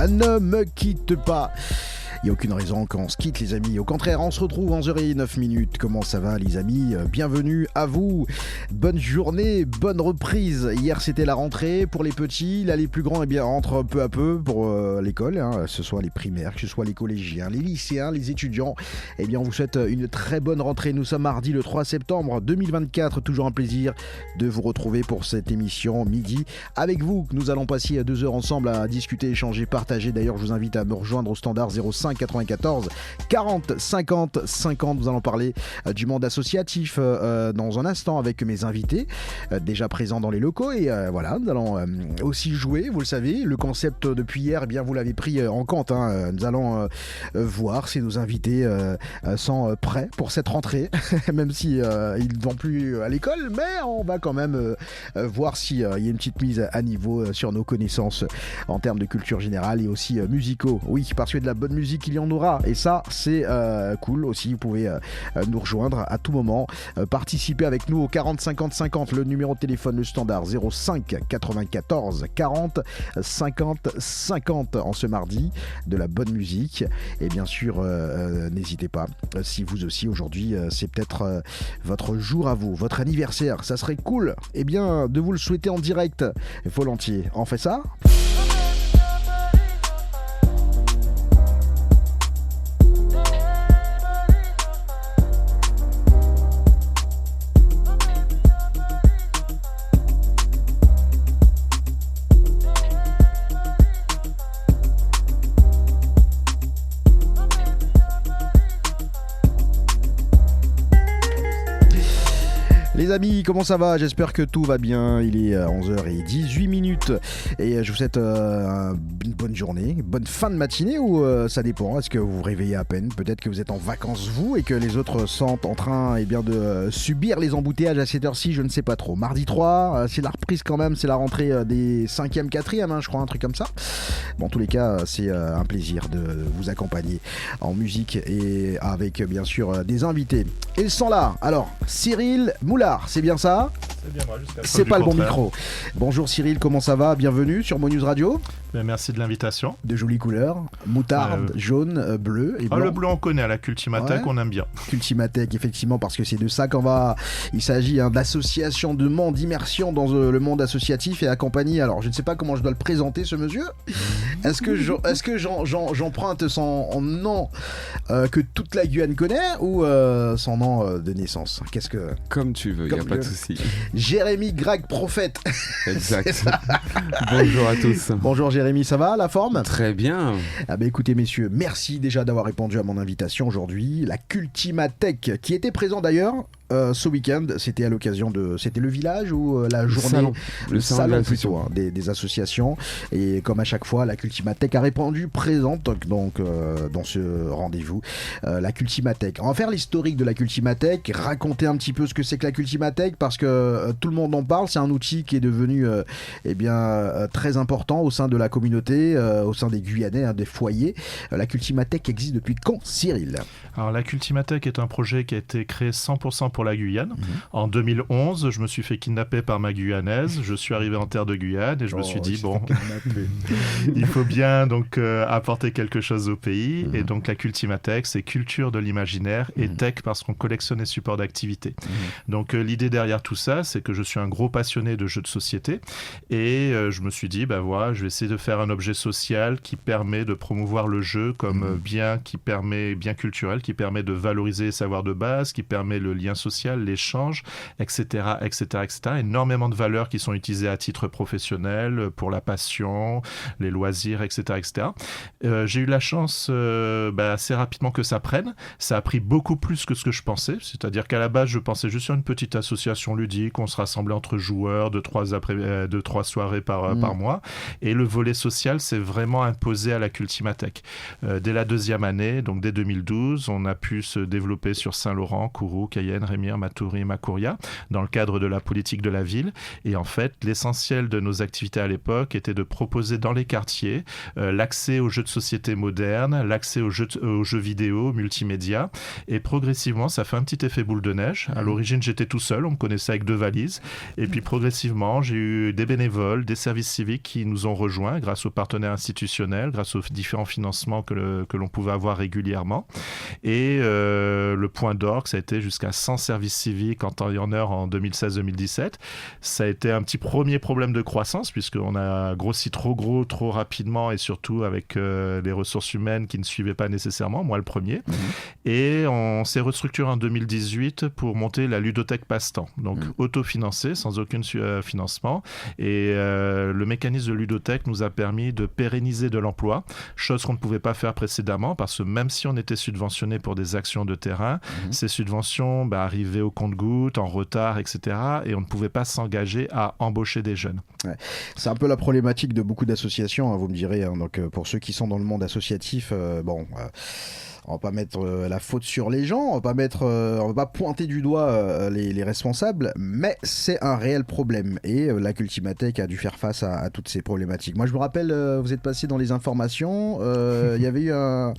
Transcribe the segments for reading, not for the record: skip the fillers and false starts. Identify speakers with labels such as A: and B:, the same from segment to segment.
A: Ne me quitte pas. Il n'y a aucune raison qu'on se quitte, les amis. Au contraire, on se retrouve 11h09. Comment ça va, les amis? Bienvenue à vous. Bonne journée, bonne reprise. Hier, c'était la rentrée pour les petits. Là, les plus grands, rentrent peu à peu pour l'école. Que ce soit les primaires, que ce soit les collégiens, les lycéens, les étudiants. On vous souhaite une très bonne rentrée. Nous sommes mardi le 3 septembre 2024. Toujours un plaisir de vous retrouver pour cette émission midi. Avec vous, nous allons passer 2 heures ensemble à discuter, échanger, partager. D'ailleurs, je vous invite à me rejoindre au standard 05 94 40 50 50. Nous allons parler du monde associatif dans un instant avec mes invités déjà présents dans les locaux et voilà, nous allons aussi jouer, vous le savez, le concept depuis hier, vous l'avez pris en compte, nous allons voir si nos invités sont prêts pour cette rentrée même si ils ne vont plus à l'école, mais on va quand même voir s'il y a une petite mise à niveau sur nos connaissances en termes de culture générale et aussi musicaux. Oui, parce que de la bonne musique il y en aura et ça c'est cool aussi. Vous pouvez nous rejoindre à tout moment, participer avec nous au 40 50 50, le numéro de téléphone, le standard 05 94 40 50 50 en ce mardi, de la bonne musique et bien sûr n'hésitez pas, si vous aussi aujourd'hui c'est peut-être votre jour à vous, votre anniversaire, ça serait cool de vous le souhaiter en direct volontiers. On fait ça? Les amis, comment ça va? J'espère que tout va bien. Il est 11h18 et je vous souhaite une bonne journée, une bonne fin de matinée ou ça dépend. Est-ce que vous vous réveillez à peine? Peut-être que vous êtes en vacances vous et que les autres sont en train de subir les embouteillages à cette heure-ci, je ne sais pas trop. Mardi 3, c'est la reprise quand même, c'est la rentrée des 5e, 4e, je crois, un truc comme ça. Bon, en tous les cas, c'est un plaisir de vous accompagner en musique et avec bien sûr des invités. Ils sont là. Alors, Cyril Moulard. C'est bien ça?
B: C'est bien moi, jusqu'à
A: c'est pas le bon micro. Bonjour Cyril, comment ça va? Bienvenue sur Mo News Radio.
B: Merci de l'invitation.
A: De jolies couleurs, moutarde, jaune, bleu et blanc.
B: Le bleu on connaît, à la Cultimatech on aime bien.
A: Cultimatech, effectivement, parce que c'est de ça qu'on va... Il s'agit d'association de monde, d'immersion dans le monde associatif et accompagné. Alors je ne sais pas comment je dois le présenter ce monsieur. Est-ce que j'emprunte son nom que toute la Guyane connaît ou son nom de naissance?
C: Comme tu veux, il n'y a pas de souci.
A: Jérémy Greg Prophète.
C: Exact. Bonjour à tous.
A: Bonjour Jérémy, ça va, la forme?
C: Très bien.
A: Écoutez messieurs, merci déjà d'avoir répondu à mon invitation aujourd'hui. La Cultimatech, qui était présent d'ailleurs ce week-end, c'était à l'occasion de... C'était le village ou la journée? Le salon plutôt, des associations. Et comme à chaque fois, la Cultimatech a répondu présente donc, dans ce rendez-vous. La Cultimatech. On va faire l'historique de la Cultimatech, raconter un petit peu ce que c'est que la Cultimatech, parce que tout le monde en parle. C'est un outil qui est devenu très important au sein de la communauté, au sein des Guyanais, des foyers. La Cultimatech existe depuis quand, Cyril?
B: Alors la Cultimatech est un projet qui a été créé 100% pour la Guyane. En 2011, je me suis fait kidnapper par ma Guyanaise. Je suis arrivé en terre de Guyane et je me suis dit, il faut bien donc apporter quelque chose au pays. Et donc la Cultimatech, c'est culture de l'imaginaire et tech parce qu'on collectionne les supports d'activité. Donc l'idée derrière tout ça, c'est que je suis un gros passionné de jeux de société et je me suis dit, je vais essayer de faire un objet social qui permet de promouvoir le jeu comme bien culturel, qui permet de valoriser les savoirs de base, qui permet le lien social, l'échange, etc., etc., etc. Énormément de valeurs qui sont utilisées à titre professionnel, pour la passion, les loisirs, etc., etc. J'ai eu la chance assez rapidement que ça prenne. Ça a pris beaucoup plus que ce que je pensais. C'est-à-dire qu'à la base, je pensais juste sur une petite association ludique. On se rassemblait entre joueurs de 3 soirées par mois. Et le volet social s'est vraiment imposé à la Cultimatech. Dès la 2e année, donc dès 2012, on a pu se développer sur Saint-Laurent, Kourou, Cayenne, Remire, Matoury, Makouria, dans le cadre de la politique de la ville. Et en fait, l'essentiel de nos activités à l'époque était de proposer dans les quartiers l'accès aux jeux de société modernes, l'accès aux jeux vidéo, multimédia. Et progressivement, ça fait un petit effet boule de neige. À l'origine, j'étais tout seul, on me connaissait avec 2 valises. Et puis progressivement, j'ai eu des bénévoles, des services civiques qui nous ont rejoints grâce aux partenaires institutionnels, grâce aux différents financements que l'on pouvait avoir régulièrement. Et le point d'orgue, ça a été jusqu'à 100 services civiques en temps et en heure en 2016-2017. Ça a été un petit premier problème de croissance puisqu'on a grossi trop gros, trop rapidement et surtout avec des ressources humaines qui ne suivaient pas nécessairement, moi le premier. Et on s'est restructuré en 2018 pour monter la ludothèque Passe-Temps. Donc autofinancée, sans aucun financement. Et le mécanisme de ludothèque nous a permis de pérenniser de l'emploi, chose qu'on ne pouvait pas faire précédemment parce que même si on était subventionné pour des actions de terrain, ces subventions arrivaient au compte-gouttes, en retard, etc. Et on ne pouvait pas s'engager à embaucher des jeunes.
A: Ouais. C'est un peu la problématique de beaucoup d'associations, hein, vous me direz. Hein, donc, pour ceux qui sont dans le monde associatif, on va pas mettre la faute sur les gens, on va pas pointer du doigt les responsables, mais c'est un réel problème et la Cultimatech a dû faire face à toutes ces problématiques. Moi je me rappelle, vous êtes passé dans les informations, il y avait eu un...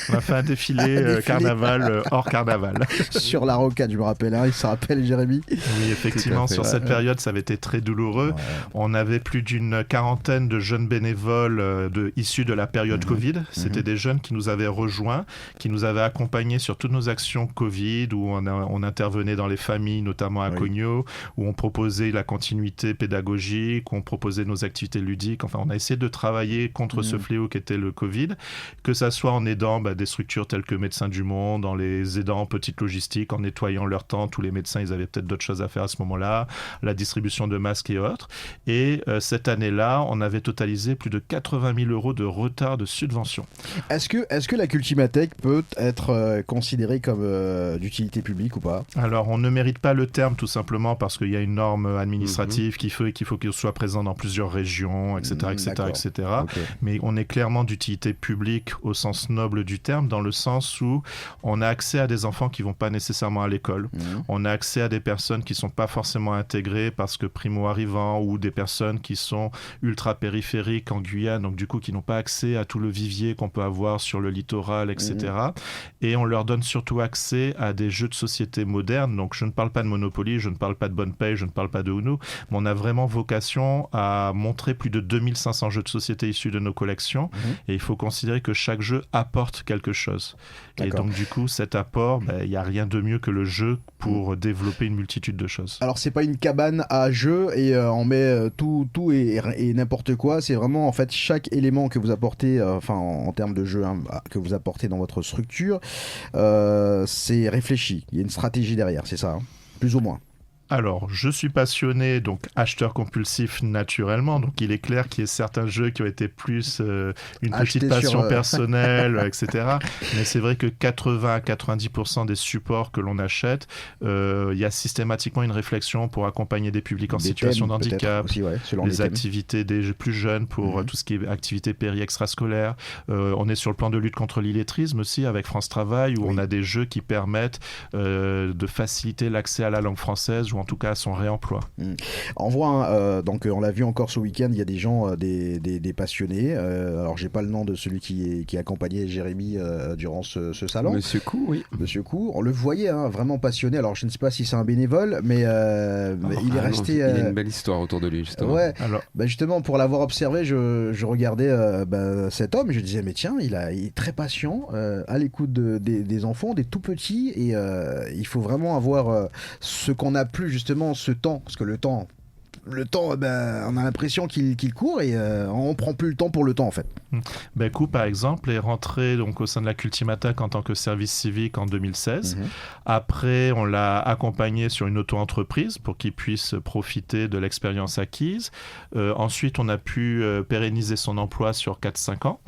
B: On a fait un défilé carnaval hors carnaval.
A: Sur la rocade, je me rappelle, hein, il se rappelle Jérémy.
B: Oui, effectivement, sur cette période, ça avait été très douloureux. Ouais. On avait plus d'une quarantaine de jeunes bénévoles issus de la période Covid. C'était des jeunes qui nous avaient rejoints, qui nous avait accompagnés sur toutes nos actions Covid, où on intervenait dans les familles, notamment à Cogno, où on proposait la continuité pédagogique, où on proposait nos activités ludiques. Enfin, on a essayé de travailler contre ce fléau qui était le Covid, que ça soit en aidant des structures telles que Médecins du Monde, en les aidant en petite logistique, en nettoyant leur tente. Tous les médecins, ils avaient peut-être d'autres choses à faire à ce moment-là, la distribution de masques et autres. Et cette année-là, on avait totalisé plus de 80 000 € de retard de subvention.
A: Est-ce que la Cultimatech peut être considérée comme d'utilité publique ou pas ?
B: Alors, on ne mérite pas le terme tout simplement parce qu'il y a une norme administrative qu'il faut qu'il soit présent dans plusieurs régions, etc. etc. Okay. Mais on est clairement d'utilité publique au sens noble du terme, dans le sens où on a accès à des enfants qui ne vont pas nécessairement à l'école. On a accès à des personnes qui ne sont pas forcément intégrées parce que primo-arrivants ou des personnes qui sont ultra-périphériques en Guyane, donc du coup qui n'ont pas accès à tout le vivier qu'on peut avoir sur le littoral, etc. Et on leur donne surtout accès à des jeux de société modernes. Donc je ne parle pas de Monopoly, je ne parle pas de Bonne Paye, je ne parle pas de Uno, mais on a vraiment vocation à montrer plus de 2500 jeux de société issus de nos collections. Et il faut considérer que chaque jeu apporte quelque chose. D'accord. Et donc du coup, cet apport, il n'y a rien de mieux que le jeu pour développer une multitude de choses.
A: Alors c'est pas une cabane à jeux et on met tout et n'importe quoi. C'est vraiment en fait chaque élément que vous apportez, en termes de jeu, que vous apportez dans votre structure, c'est réfléchi. Il y a une stratégie derrière, c'est ça, plus ou moins.
B: Alors, je suis passionné, donc acheteur compulsif naturellement, donc il est clair qu'il y a certains jeux qui ont été plus une petite passion personnelle, etc. Mais c'est vrai que 80 à 90% des supports que l'on achète, il y a systématiquement une réflexion pour accompagner des publics en situation de handicap, aussi, les activités des plus jeunes pour tout ce qui est activités péri-extrascolaires. On est sur le plan de lutte contre l'illettrisme aussi avec France Travail, où on a des jeux qui permettent de faciliter l'accès à la langue française, ou en tout cas à son réemploi.
A: On voit, donc on l'a vu encore ce week-end, il y a des gens, des passionnés. Alors j'ai pas le nom de celui qui accompagnait Jérémy durant ce salon.
C: Monsieur Cou, oui.
A: Monsieur Cou, on le voyait vraiment passionné. Alors je ne sais pas si c'est un bénévole, mais il est resté.
C: Il y a une belle histoire autour de lui, justement.
A: Ouais. Alors, justement, pour l'avoir observé, je regardais cet homme, et je disais mais tiens, il est très patient, à l'écoute des enfants, des tout petits, et il faut vraiment avoir ce qu'on a plus justement, ce temps, parce que le temps, on a l'impression qu'il court et on prend plus le temps pour le temps en fait.
B: Cou par exemple est rentré donc au sein de la Cultimatech en tant que service civique en 2016. Après, on l'a accompagné sur une auto-entreprise pour qu'il puisse profiter de l'expérience acquise. Ensuite, on a pu pérenniser son emploi sur 4-5 ans.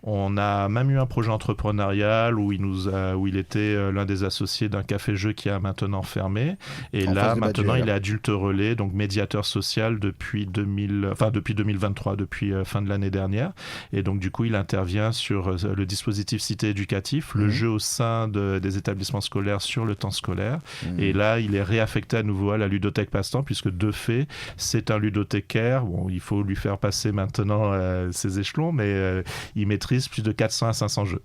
B: On a même eu un projet entrepreneurial où il était l'un des associés d'un café-jeu qui a maintenant fermé. Et là, maintenant, il est adulte relais, donc médiateur social social depuis 2023, depuis fin de l'année dernière. Et donc, du coup, il intervient sur le dispositif Cité éducatif, le jeu au sein des établissements scolaires sur le temps scolaire. Et là, il est réaffecté à nouveau à la ludothèque Passe-Temps, puisque de fait, c'est un ludothécaire. Bon, il faut lui faire passer maintenant ses échelons, mais il maîtrise plus de 400 à 500 jeux.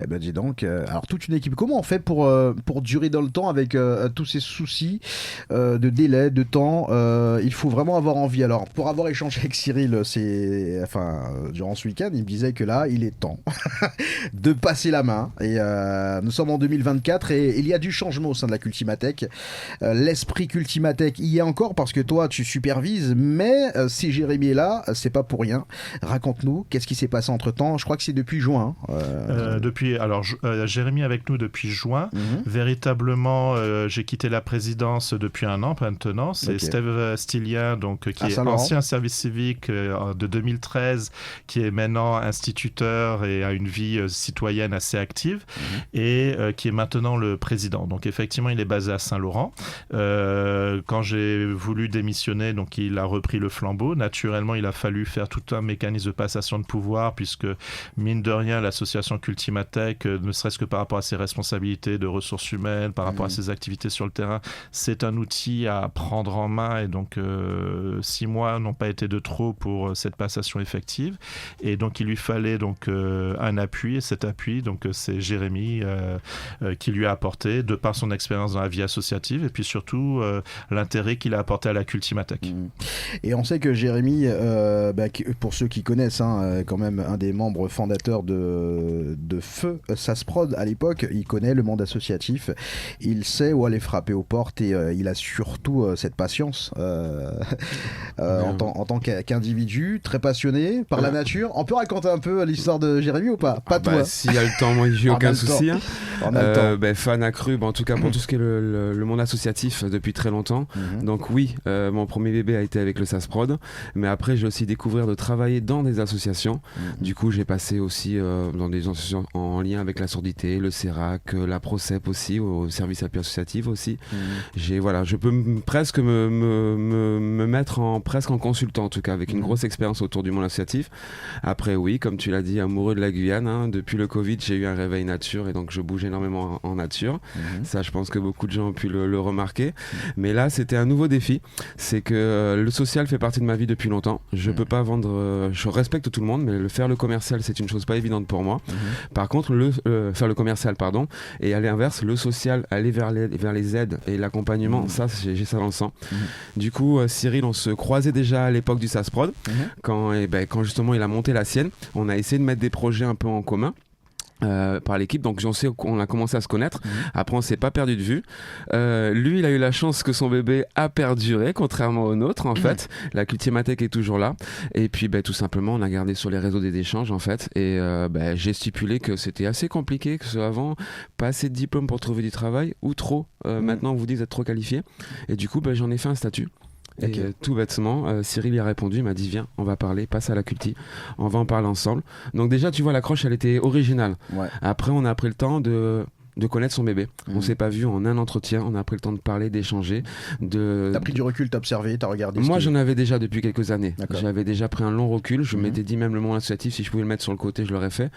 A: Eh ben dis donc, alors toute une équipe, comment on fait pour durer dans le temps avec tous ces soucis de délai, de temps il faut vraiment avoir envie. Alors pour avoir échangé avec Cyril durant ce week-end, il me disait que là il est temps de passer la main et nous sommes en 2024 et il y a du changement au sein de la Cultimathèque. L'esprit Cultimathèque y est encore parce que toi tu supervises, mais si Jérémy est là, c'est pas pour rien. Raconte-nous, qu'est-ce qui s'est passé entre temps? Je crois que c'est depuis juin.
B: Jérémy avec nous depuis juin. Véritablement, j'ai quitté la présidence depuis un an maintenant. C'est Steve Stilien, qui est ancien service civique de 2013, qui est maintenant instituteur et a une vie citoyenne assez active et qui est maintenant le président. Donc effectivement, il est basé à Saint-Laurent. Quand j'ai voulu démissionner, donc il a repris le flambeau. Naturellement, il a fallu faire tout un mécanisme de passation de pouvoir puisque, mine de rien, l'association Cultimathèque, ne serait-ce que par rapport à ses responsabilités de ressources humaines, par rapport à ses activités sur le terrain, c'est un outil à prendre en main et donc 6 mois n'ont pas été de trop pour cette passation effective et donc il lui fallait un appui et cet appui c'est Jérémy qui lui a apporté de par son expérience dans la vie associative et puis surtout l'intérêt qu'il a apporté à la Cultimathèque.
A: Et on sait que Jérémy, pour ceux qui connaissent, quand même un des membres fondateurs de Feu Sasprod à l'époque, il connaît le monde associatif, il sait où aller frapper aux portes et il a surtout cette patience en tant qu'individu, très passionné par la nature. On peut raconter un peu l'histoire de Jérémy ou pas? Pas toi.
C: S'il y a le temps, moi j'ai aucun souci.
A: On a le temps.
C: Fan accru, en tout cas pour tout ce qui est le monde associatif depuis très longtemps. Donc oui, mon premier bébé a été avec le Sasprod, mais après j'ai aussi découvert de travailler dans des associations. Du coup j'ai passé aussi dans des associations en lien avec la surdité, le CERAC, la PROCEP aussi, au service appui associatif aussi. Je peux presque me mettre presque en consultant en tout cas, avec une grosse expérience autour du monde associatif. Après oui, comme tu l'as dit, amoureux de la Guyane, depuis le Covid j'ai eu un réveil nature et donc je bouge énormément en nature. Ça je pense que beaucoup de gens ont pu le remarquer. Mais là c'était un nouveau défi, c'est que le social fait partie de ma vie depuis longtemps. Je peux pas vendre, je respecte tout le monde, mais faire le commercial c'est une chose pas évidente pour moi. Par contre faire le commercial et à l'inverse le social, aller vers les aides et l'accompagnement, ça j'ai ça dans le sang. Du coup Cyril, on se croisait déjà à l'époque du Sasprod quand justement il a monté la sienne, on a essayé de mettre des projets un peu en commun par l'équipe, donc on a commencé à se connaître. Après on s'est pas perdu de vue. Lui il a eu la chance que son bébé a perduré contrairement au nôtre en fait. La Cultimathèque est toujours là et puis tout simplement on a gardé sur les réseaux des échanges en fait et j'ai stipulé que c'était assez compliqué, que avant pas assez de diplômes pour trouver du travail ou trop. Maintenant on vous dit que vous êtes trop qualifié et du coup j'en ai fait un statut. Et tout bêtement, Cyril y a répondu, il m'a dit viens, on va parler, passe à la Culti, on va en parler ensemble. Donc déjà tu vois l'accroche elle était originale. Après on a pris le temps de connaître son bébé. On s'est pas vu en un entretien, on a pris le temps de parler, d'échanger. T'as
A: pris du recul, t'as observé, t'as regardé.
C: Moi j'en avais déjà depuis quelques années. J'avais déjà pris un long recul, je m'étais dit même le monde associatif, si je pouvais le mettre sur le côté, je l'aurais fait.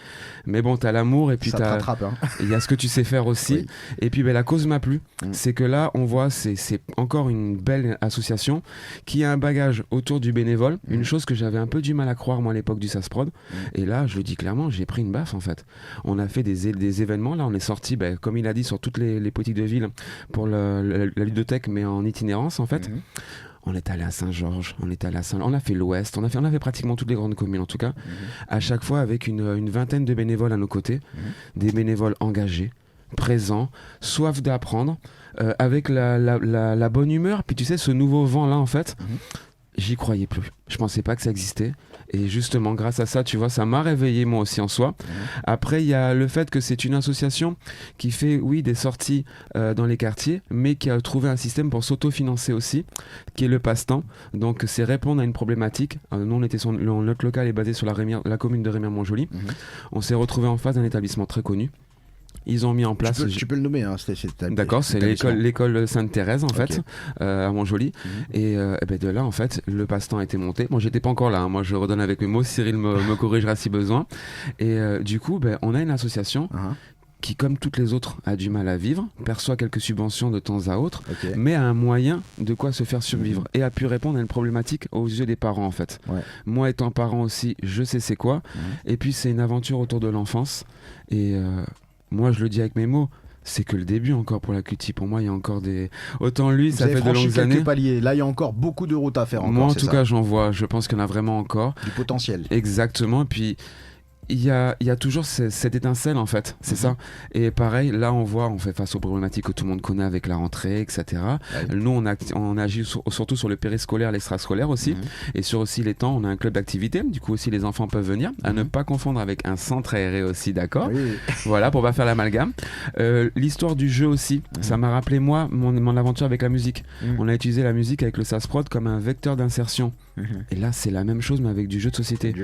C: Mais bon, t'as l'amour et puis
A: ça te rattrape.
C: Il y a ce que tu sais faire aussi. Et puis la cause m'a plu. C'est que là, on voit, c'est encore une belle association qui a un bagage autour du bénévole, une chose que j'avais un peu du mal à croire moi à l'époque du Sasprod. Et là, je le dis clairement, j'ai pris une baffe en fait. On a fait des événements, là on est sorti comme il a dit, sur toutes les politiques de ville pour la ludothèque, mais en itinérance en fait. On est allé à Saint-Georges, on est allé à on a fait l'Ouest, on a fait pratiquement toutes les grandes communes en tout cas, à chaque fois avec une vingtaine de bénévoles à nos côtés, des bénévoles engagés, présents, soif d'apprendre, avec la bonne humeur, puis tu sais ce nouveau vent là en fait, j'y croyais plus, je pensais pas que ça existait. Et justement, grâce à ça, tu vois, ça m'a réveillé moi aussi en soi. Après, il y a le fait que c'est une association qui fait, oui, des sorties dans les quartiers, mais qui a trouvé un système pour s'autofinancer aussi, qui est le passe-temps. Donc, c'est répondre à une problématique. Nous, notre local est basé sur la commune de Rémière-Montjoly. On s'est retrouvé en face d'un établissement très connu. ils ont mis en place...
A: Tu peux le nommer, hein.
C: D'accord, c'est l'école Sainte-Thérèse, en fait, à Montjoly. Et ben de là, en fait, le passe-temps a été monté. Bon, j'étais pas encore là, hein. Moi je redonne avec mes mots, Cyril me corrigera si besoin. Et du coup, ben, on a une association qui, comme toutes les autres, a du mal à vivre, perçoit quelques subventions de temps à autre, mais a un moyen de quoi se faire survivre et a pu répondre à une problématique aux yeux des parents, en fait. Moi, étant parent aussi, je sais c'est quoi. Et puis, c'est une aventure autour de l'enfance. Et moi, je le dis avec mes mots, c'est que le début encore pour la Culti. Pour moi, il y a encore des... Autant lui, ça fait de longues années.
A: Paliers. Là, il y a encore beaucoup de route à faire.
C: Moi, en tout cas, j'en vois. Je pense qu'il y en a vraiment encore.
A: Du potentiel.
C: Exactement. Et puis... Il y a toujours cette étincelle en fait, c'est ça. Et pareil, là on fait face aux problématiques que tout le monde connaît avec la rentrée, etc. Nous on agit surtout sur le périscolaire, l'extrascolaire aussi. Et sur aussi les temps, on a un club d'activité. Du coup aussi les enfants peuvent venir. À ne pas confondre avec un centre aéré aussi, d'accord. Voilà, pour pas faire l'amalgame. L'histoire du jeu aussi, ça m'a rappelé moi mon aventure avec la musique. On a utilisé la musique avec le SASPROD comme un vecteur d'insertion. Et là c'est la même chose mais avec du jeu de société.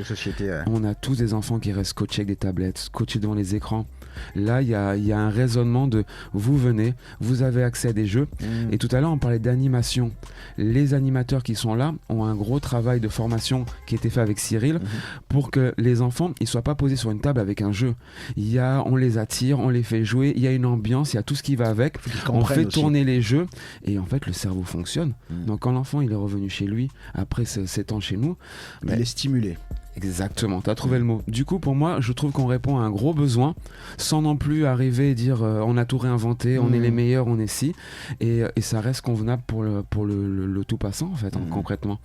C: On a tous des enfants qui restent scotchés avec des tablettes, scotchés devant les écrans. Là, il y a un raisonnement de vous venez, vous avez accès à des jeux. Et tout à l'heure, on parlait d'animation. Les animateurs qui sont là ont un gros travail de formation qui a été fait avec Cyril pour que les enfants ne soient pas posés sur une table avec un jeu. On les attire, on les fait jouer, il y a une ambiance, il y a tout ce qui va avec. On fait tourner les jeux et en fait, le cerveau fonctionne. Donc, quand l'enfant il est revenu chez lui, après 7 ans chez nous,
A: il est stimulé.
C: Exactement, tu as trouvé le mot. Du coup, pour moi, je trouve qu'on répond à un gros besoin sans non plus arriver et dire on a tout réinventé, on est les meilleurs, on est ci. Et ça reste convenable pour le tout passant, en fait, concrètement.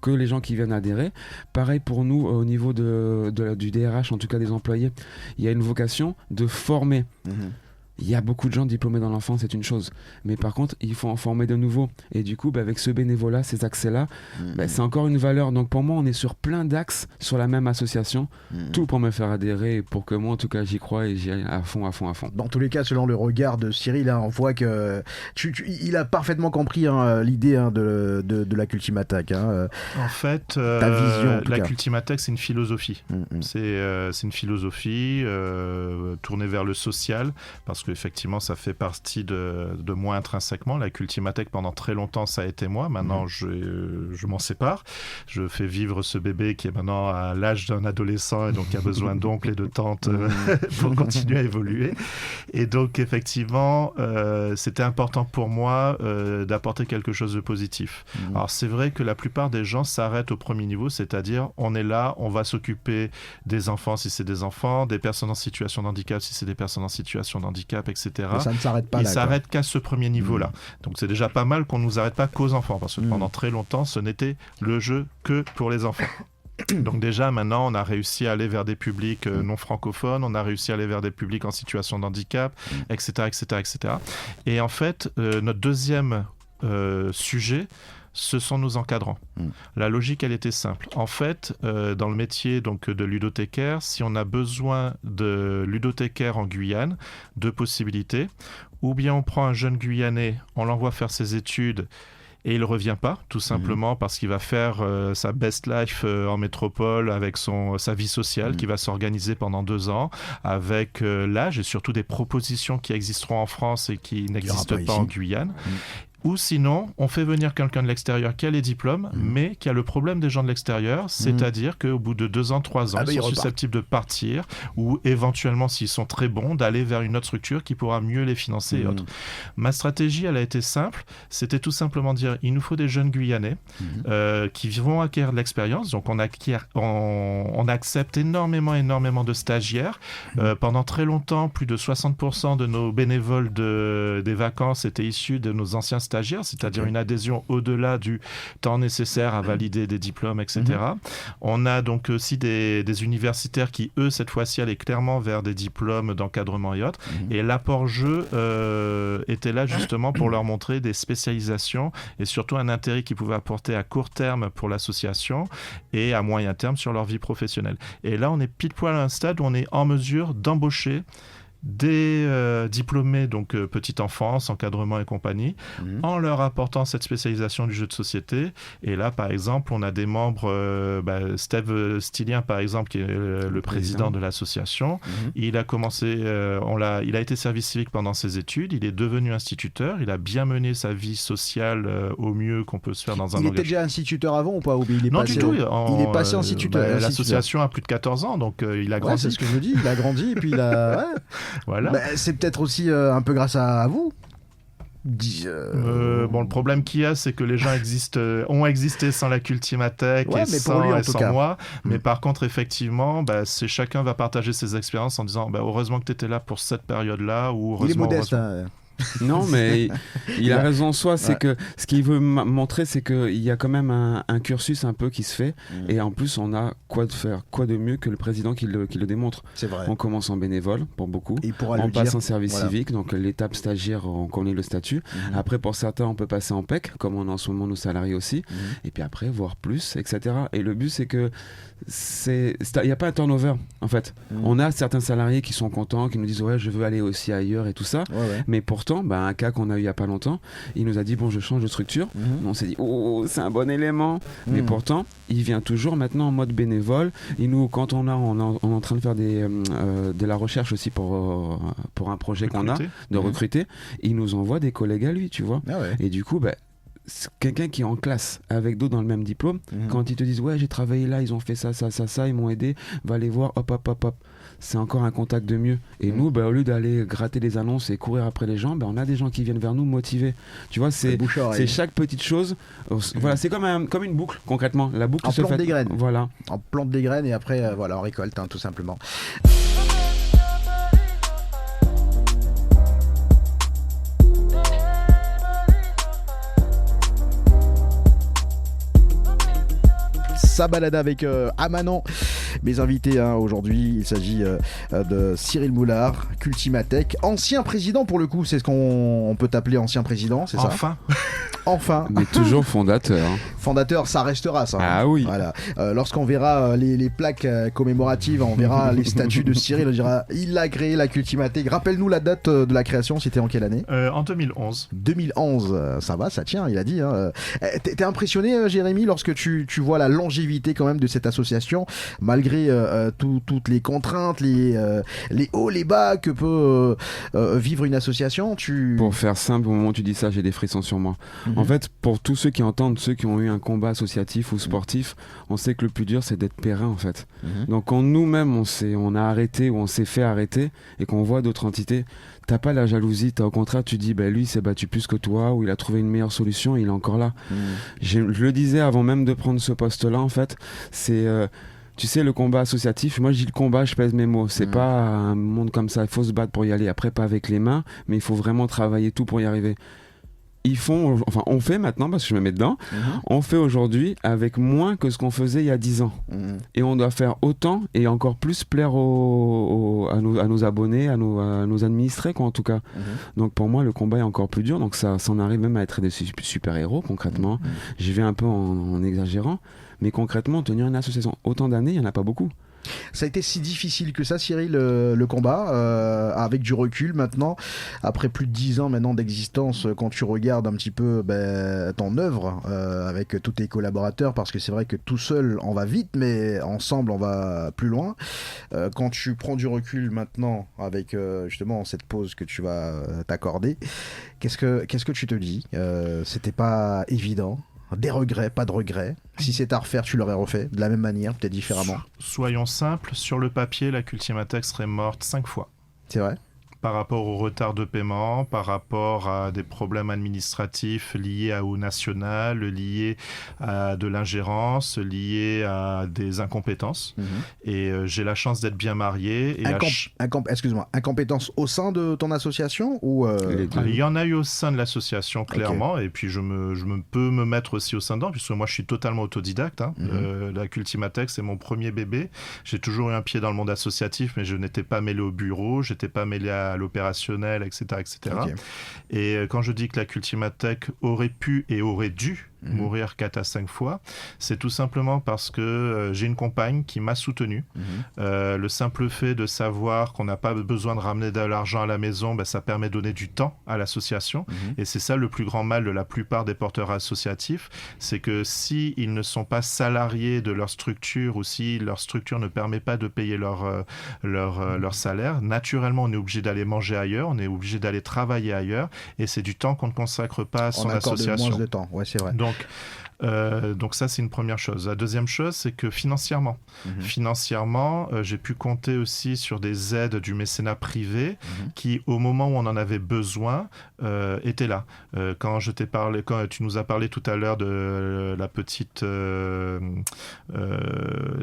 C: Que les gens qui viennent adhérer. Pareil pour nous, au niveau du DRH, en tout cas des employés, il y a une vocation de former. Il y a beaucoup de gens diplômés dans l'enfance, c'est une chose. Mais par contre, il faut en former de nouveaux. Et du coup, avec ce bénévolat, ces accès-là, c'est encore une valeur. Donc pour moi, on est sur plein d'axes sur la même association. Tout pour me faire adhérer et pour que moi, en tout cas, j'y crois et j'y aille à fond.
A: Dans tous les cas, selon le regard de Cyril, on voit que il a parfaitement compris l'idée de la Cultimatech.
B: En fait,
A: ta vision,
B: la Cultimatech, c'est une philosophie. C'est une philosophie tournée vers le social, parce qu'effectivement, ça fait partie de moi intrinsèquement. La Cultimatech, pendant très longtemps, ça a été moi. Maintenant, je m'en sépare. Je fais vivre ce bébé qui est maintenant à l'âge d'un adolescent et donc qui a besoin d'oncles et de tantes pour continuer à évoluer. Et donc, effectivement, c'était important pour moi d'apporter quelque chose de positif. Alors, c'est vrai que la plupart des gens s'arrêtent au premier niveau, c'est-à-dire, on est là, on va s'occuper des enfants si c'est des enfants, des personnes en situation de handicap si c'est des personnes en situation de handicap, etc.
A: Mais ça ne s'arrête pas là.
B: Il s'arrête qu'à ce premier niveau-là. Donc c'est déjà pas mal qu'on ne nous arrête pas qu'aux enfants, parce que pendant très longtemps, ce n'était le jeu que pour les enfants. Donc déjà, maintenant, on a réussi à aller vers des publics non francophones, on a réussi à aller vers des publics en situation de handicap, etc., etc., etc. Et en fait, notre deuxième sujet, ce sont nos encadrants. La logique, elle était simple. En fait, dans le métier donc, de ludothécaire, si on a besoin de ludothécaire en Guyane, deux possibilités. Ou bien on prend un jeune Guyanais, on l'envoie faire ses études et il ne revient pas, tout simplement parce qu'il va faire sa best life en métropole avec sa vie sociale qui va s'organiser pendant 2 ans, avec l'âge et surtout des propositions qui existeront en France et qui n'existent pas en Guyane. Ou sinon, on fait venir quelqu'un de l'extérieur qui a les diplômes, mais qui a le problème des gens de l'extérieur, c'est-à-dire qu'au bout de 2 ans, 3 ans, ils sont susceptibles de partir, ou éventuellement, s'ils sont très bons, d'aller vers une autre structure qui pourra mieux les financer et autres. Ma stratégie, elle a été simple, c'était tout simplement dire, il nous faut des jeunes Guyanais qui vont acquérir de l'expérience, donc on accepte énormément de stagiaires. Pendant très longtemps, plus de 60% de nos bénévoles des vacances étaient issus de nos anciens stagiaires, c'est-à-dire une adhésion au-delà du temps nécessaire à valider des diplômes, etc. On a donc aussi des universitaires qui, eux, cette fois-ci, allaient clairement vers des diplômes d'encadrement et autres. Et l'apport jeu était là justement pour leur montrer des spécialisations et surtout un intérêt qu'ils pouvaient apporter à court terme pour l'association et à moyen terme sur leur vie professionnelle. Et là, on est pile poil à un stade où on est en mesure d'embaucher des diplômés, donc petite enfance, encadrement et compagnie, en leur apportant cette spécialisation du jeu de société. Et là, par exemple, on a des membres, Steve Stilien, par exemple, qui est le président de l'association. Il a commencé, il a été service civique pendant ses études, il est devenu instituteur, il a bien mené sa vie sociale au mieux qu'on peut se faire dans un
A: engagement. Il était déjà instituteur avant ou pas?
B: Non, du tout.
A: Il est passé instituteur.
B: L'association a plus de 14 ans, donc il a grandi.
A: C'est ce que je dis, il a grandi et puis il a... Ouais.
B: Voilà.
A: C'est peut-être aussi un peu grâce à vous.
B: Le problème qu'il y a, c'est que les gens ont existé sans la Cultimathèque et sans moi. Mais par contre, effectivement, chacun va partager ses expériences en disant heureusement que tu étais là pour cette période-là. Ou
A: il est modeste,
C: Non, mais il a raison en soi. C'est que ce qu'il veut montrer, c'est qu'il y a quand même un cursus un peu qui se fait. Et en plus, on a quoi de mieux que le président qui le démontre.
A: C'est vrai.
C: On commence en bénévole pour beaucoup.
A: On
C: passe en service civique, donc l'étape stagiaire, on connaît le statut. Après, pour certains, on peut passer en PEC, comme on a en ce moment nos salariés aussi. Et puis après, voir plus, etc. Et le but, c'est que il n'y a pas un turnover en fait. On a certains salariés qui sont contents, qui nous disent je veux aller aussi ailleurs et tout ça. Mais pourtant, un cas qu'on a eu il n'y a pas longtemps, il nous a dit je change de structure. On s'est dit c'est un bon élément. Mais pourtant, il vient toujours maintenant en mode bénévole. Et nous, quand on est en train de faire de la recherche aussi pour un projet qu'on a, de recruter, il nous envoie des collègues à lui, tu vois. Et du coup, quelqu'un qui est en classe avec d'autres dans le même diplôme, quand ils te disent j'ai travaillé là, ils ont fait ça, ils m'ont aidé, va les voir, hop, c'est encore un contact de mieux. Et nous, au lieu d'aller gratter des annonces et courir après les gens, on a des gens qui viennent vers nous motivés. Tu vois, c'est chaque petite chose. Voilà, c'est comme une boucle concrètement. La boucle se fait.
A: Des graines.
C: Voilà.
A: On plante des graines et après, on récolte, tout simplement. Ça balade avec Amanan. Mes invités aujourd'hui, il s'agit de Cyril Moulard, Cultimathèque, ancien président pour le coup, c'est ce qu'on peut t'appeler ancien président, c'est ça? Enfin.
C: Mais toujours fondateur.
A: Fondateur, ça restera ça.
C: Ah oui.
A: Voilà. Lorsqu'on verra les plaques commémoratives, on verra les statuts de Cyril, on dira il a créé la Cultimathèque. Rappelle-nous la date de la création, c'était en quelle année?
B: En 2011.
A: 2011, ça va, ça tient, il a dit. T'es impressionné, Jérémy, lorsque tu vois la longévité quand même de cette association, malgré toutes les contraintes, les hauts, les bas que peut vivre une association.
C: Pour faire simple, au moment où tu dis ça, j'ai des frissons sur moi. En fait, pour tous ceux qui entendent, ceux qui ont eu un combat associatif ou sportif, on sait que le plus dur, c'est d'être périn, en fait. Donc, quand nous-mêmes, on a arrêté ou on s'est fait arrêter et qu'on voit d'autres entités, t'as pas la jalousie, au contraire, tu dis, lui, il s'est battu plus que toi, ou il a trouvé une meilleure solution, il est encore là. Je le disais avant même de prendre ce poste-là, en fait, c'est... tu sais, le combat associatif, moi je dis le combat, je pèse mes mots. C'est pas un monde comme ça, il faut se battre pour y aller. Après, pas avec les mains, mais il faut vraiment travailler tout pour y arriver. On fait maintenant, parce que je me mets dedans, on fait aujourd'hui avec moins que ce qu'on faisait il y a 10 ans. Et on doit faire autant et encore plus plaire à nos abonnés, à nos administrés, en tout cas. Donc pour moi, le combat est encore plus dur. Donc ça en arrive même à être des super-héros, concrètement. J'y vais un peu en exagérant. Mais concrètement, tenir une association autant d'années, il n'y en a pas beaucoup.
A: Ça a été si difficile que ça, Cyril, le combat, avec du recul maintenant, après plus de 10 ans maintenant d'existence, quand tu regardes un petit peu ton œuvre avec tous tes collaborateurs, parce que c'est vrai que tout seul on va vite, mais ensemble on va plus loin. Quand tu prends du recul maintenant avec justement cette pause que tu vas t'accorder, qu'est-ce que tu te dis? C'était pas évident? Des regrets, pas de regrets. Si c'était à refaire, tu l'aurais refait de la même manière, peut-être différemment.
B: Soyons simples, sur le papier, la Cultimathèque serait morte 5 fois.
A: C'est vrai?
B: Par rapport au retard de paiement, par rapport à des problèmes administratifs liés au national, liés à de l'ingérence, liés à des incompétences. Et j'ai la chance d'être bien marié. Et
A: excuse-moi, incompétence au sein de ton association ou
B: Il y en a eu au sein de l'association, clairement. Et puis je peux me mettre aussi au sein dedans, puisque moi je suis totalement autodidacte. La Cultimathèque, c'est mon premier bébé. J'ai toujours eu un pied dans le monde associatif, mais je n'étais pas mêlé au bureau, j'étais pas mêlé à l'opérationnel, etc. Okay. Et quand je dis que la Cultimathèque aurait pu et aurait dû mourir 4 à 5 fois. C'est tout simplement parce que j'ai une compagne qui m'a soutenu. Le simple fait de savoir qu'on n'a pas besoin de ramener de l'argent à la maison, ça permet de donner du temps à l'association. Et c'est ça le plus grand mal de la plupart des porteurs associatifs, c'est que s'ils ne sont pas salariés de leur structure ou si leur structure ne permet pas de payer leur salaire, naturellement on est obligé d'aller manger ailleurs, on est obligé d'aller travailler ailleurs et c'est du temps qu'on ne consacre pas à son association.
A: Moins de temps, ouais, c'est vrai.
B: Donc ça, c'est une première chose. La deuxième chose, c'est que financièrement, j'ai pu compter aussi sur des aides du mécénat privé qui, au moment où on en avait besoin, étaient là. Quand tu nous as parlé tout à l'heure de les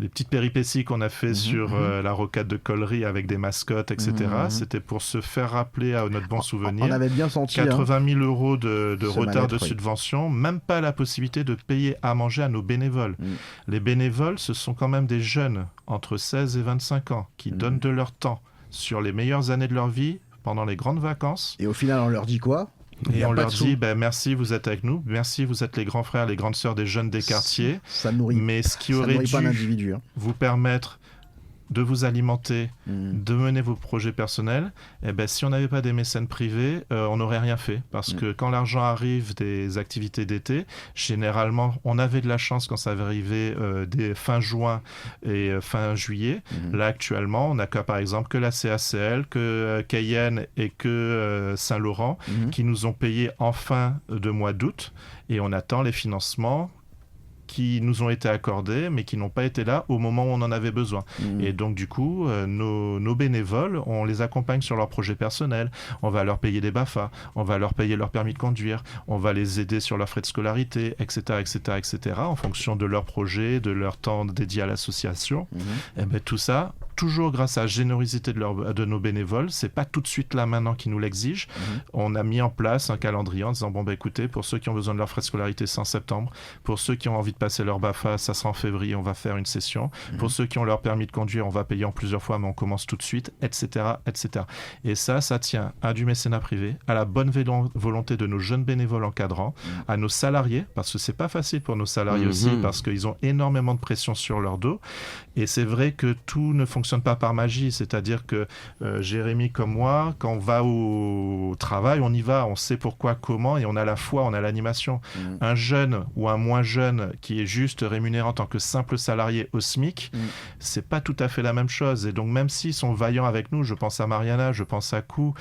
B: petites péripéties qu'on a fait sur la rocade de Collery avec des mascottes, etc. C'était pour se faire rappeler à notre bon souvenir.
A: On avait bien senti
B: 80 000 euros de retard de subvention, même pas la possibilité de payer à manger à nos bénévoles. Les bénévoles, ce sont quand même des jeunes entre 16 et 25 ans qui donnent de leur temps sur les meilleures années de leur vie pendant les grandes vacances.
A: Et au final, on leur dit quoi ?
B: Et on leur dit merci, vous êtes avec nous, merci, vous êtes les grands frères, les grandes sœurs des jeunes des quartiers.
A: Ça nourrit.
B: Mais ce qui aurait dû vous permettre de vous alimenter, de mener vos projets personnels, si on n'avait pas des mécènes privés, on n'aurait rien fait. Parce que quand l'argent arrive des activités d'été, généralement, on avait de la chance quand ça arrivait dès fin juin et fin juillet. Là, actuellement, on n'a par exemple que la CACL, que Cayenne et que Saint-Laurent qui nous ont payé en fin de mois d'août. Et on attend les financements qui nous ont été accordés, mais qui n'ont pas été là au moment où on en avait besoin. Et donc, du coup, nos bénévoles, on les accompagne sur leurs projets personnels. On va leur payer des BAFA, on va leur payer leur permis de conduire, on va les aider sur leurs frais de scolarité, etc., en fonction de leur projet, de leur temps dédié à l'association. Tout ça, toujours grâce à la générosité de nos bénévoles, c'est pas tout de suite là maintenant qu'ils nous l'exigent. On a mis en place un calendrier en disant écoutez, pour ceux qui ont besoin de leurs frais de scolarité, c'est en septembre. Pour ceux qui ont envie de passer leur BAFA, ça sera en février, on va faire une session. Pour ceux qui ont leur permis de conduire, on va payer en plusieurs fois, mais on commence tout de suite, etc., etc. Et ça tient à du mécénat privé, à la bonne volonté de nos jeunes bénévoles encadrants, à nos salariés, parce que c'est pas facile pour nos salariés aussi, parce qu'ils ont énormément de pression sur leur dos. Et c'est vrai que tout ne fonctionne pas par magie, c'est-à-dire que Jérémy comme moi, quand on va au travail, on y va, on sait pourquoi, comment, et on a la foi, on a l'animation. Un jeune ou un moins jeune qui est juste rémunéré en tant que simple salarié au SMIC, c'est pas tout à fait la même chose. Et donc même s'ils sont vaillants avec nous, je pense à Mariana, je pense à Kou,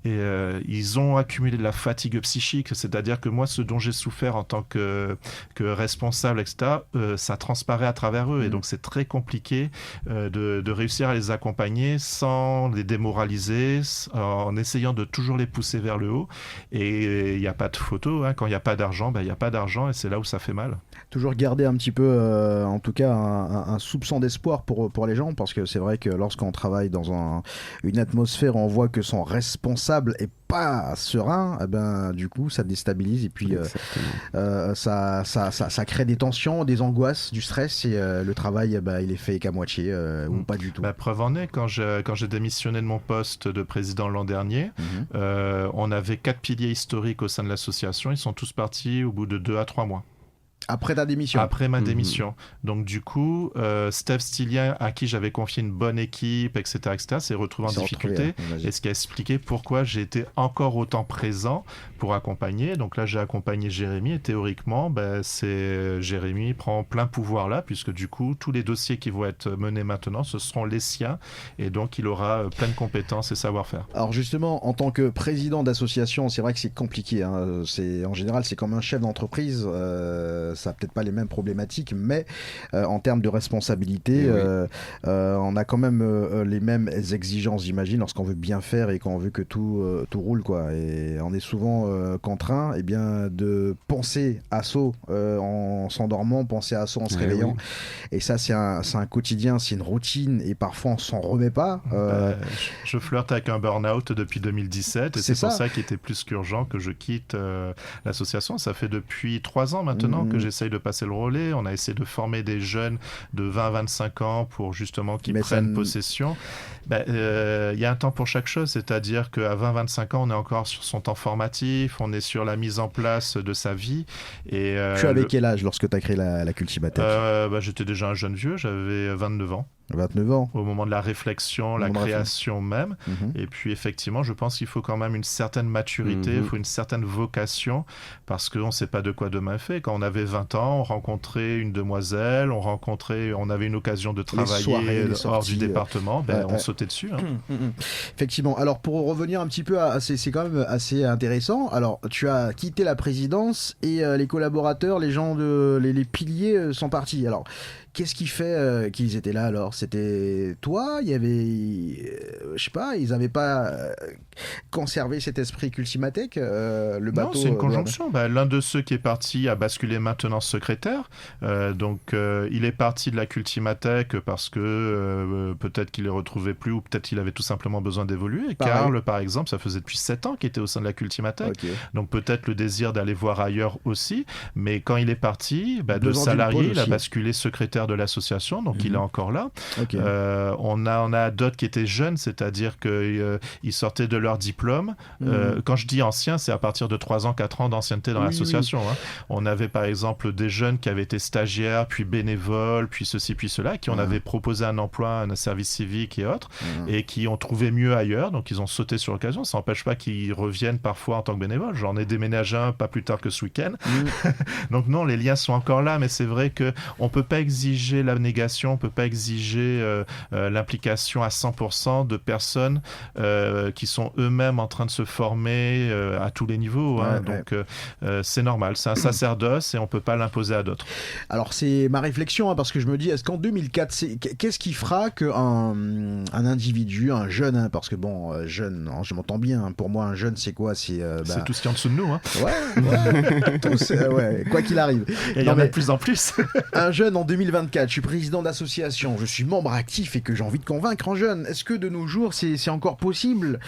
B: ils ont accumulé de la fatigue psychique, c'est-à-dire que moi, ce dont j'ai souffert en tant que responsable, etc., ça transparaît à travers eux. Et donc c'est très compliqué de réussir à les accompagner sans les démoraliser, en essayant de toujours les pousser vers le haut. Et il n'y a pas de photo, quand il n'y a pas d'argent, il n'y a pas d'argent, et c'est là où ça fait mal.
A: Toujours garder un petit peu, en tout cas, un soupçon d'espoir pour les gens, parce que c'est vrai que lorsqu'on travaille dans une atmosphère où on voit que son responsable est pas serein, du coup ça déstabilise et puis ça crée des tensions, des angoisses, du stress, et le travail il est fait qu'à moitié ou pas du tout.
B: Preuve en est, quand j'ai démissionné de mon poste de président l'an dernier, on avait 4 piliers historiques au sein de l'association, ils sont tous partis au bout de 2 à 3 mois.
A: Après ta démission.
B: Après ma démission. Donc du coup, Steph Stilien, à qui j'avais confié une bonne équipe, etc., s'est retrouvé en difficulté. Et ce qui a expliqué pourquoi j'ai été encore autant présent pour accompagner. Donc là, j'ai accompagné Jérémy. Et théoriquement, Jérémy prend plein pouvoir là, puisque du coup, tous les dossiers qui vont être menés maintenant, ce seront les siens. Et donc, il aura plein de compétences et savoir-faire.
A: Alors justement, en tant que président d'association, c'est vrai que c'est compliqué. En général, c'est comme un chef d'entreprise. Ça n'a peut-être pas les mêmes problématiques, mais en termes de responsabilité, on a quand même les mêmes exigences, j'imagine, lorsqu'on veut bien faire et qu'on veut que tout roule, quoi. Et on est souvent contraint de penser assaut en s'endormant, penser assaut en se réveillant. Et ça, c'est un quotidien, c'est une routine, et parfois on s'en remet pas.
B: Je flirte avec un burn-out depuis 2017, et c'est pour ça qu'il était plus qu'urgent que je quitte l'association. Ça fait depuis 3 ans maintenant que j'essaye de passer le relais. On a essayé de former des jeunes de 20 à 25 ans pour justement qu'ils prennent possession. Y a un temps pour chaque chose, c'est-à-dire qu'à 20-25 ans, on est encore sur son temps formatif, on est sur la mise en place de sa vie. Et,
A: tu avais quel âge lorsque tu as créé la Cultimathèque?
B: J'étais déjà un jeune vieux, j'avais 29 ans.
A: 29 ans.
B: Au moment de la réflexion, la création même. Et puis effectivement, je pense qu'il faut quand même une certaine maturité, il faut une certaine vocation, parce qu'on ne sait pas de quoi demain est fait. Quand on avait 20 ans, on rencontrait une demoiselle, on avait une occasion de travailler hors du département, on sautait dessus.
A: Effectivement. Alors pour revenir un petit peu c'est quand même assez intéressant. Alors tu as quitté la présidence et les collaborateurs, les gens les piliers sont partis. Alors qu'est-ce qui fait qu'ils étaient là alors? C'était toi? Il y avait, je sais pas, ils n'avaient pas conservé cet esprit Cultimathèque, le bateau?
B: Non, c'est une conjonction. L'un de ceux qui est parti a basculé maintenant secrétaire. Il est parti de la Cultimathèque parce que peut-être qu'il ne les retrouvait plus ou peut-être qu'il avait tout simplement besoin d'évoluer. Karl, par exemple, ça faisait depuis 7 ans qu'il était au sein de la Cultimathèque. Okay. Donc peut-être le désir d'aller voir ailleurs aussi. Mais quand il est parti, de salarié, il a basculé secrétaire de l'association, donc il est encore là. Okay. On a d'autres qui étaient jeunes, c'est-à-dire qu'ils sortaient de leur diplôme. Quand je dis ancien, c'est à partir de 3 ans, 4 ans d'ancienneté dans l'association. Hein. On avait par exemple des jeunes qui avaient été stagiaires, puis bénévoles, puis ceci, puis cela, qui on avait proposé un emploi, un service civique et autres, et qui ont trouvé mieux ailleurs, donc ils ont sauté sur l'occasion. Ça n'empêche pas qu'ils reviennent parfois en tant que bénévoles. J'en ai déménagé un pas plus tard que ce week-end. Donc non, les liens sont encore là, mais c'est vrai qu'on ne peut pas exiger l'abnégation, on ne peut pas exiger l'implication à 100% de personnes qui sont eux-mêmes en train de se former à tous les niveaux. Donc c'est normal, c'est un sacerdoce et on ne peut pas l'imposer à d'autres.
A: Alors c'est ma réflexion, parce que je me dis, est-ce qu'en 2004, qu'est-ce qui fera qu'un individu, un jeune, parce que jeune, je m'entends bien, pour moi un jeune c'est quoi? C'est
B: tout ce qui est en dessous de nous. Hein.
A: Quoi qu'il arrive.
B: Et il y en a de plus en plus.
A: Un jeune en 2024, je suis président d'association, je suis membre actif et que j'ai envie de convaincre un jeune. Est-ce que de nos jours, c'est encore possible?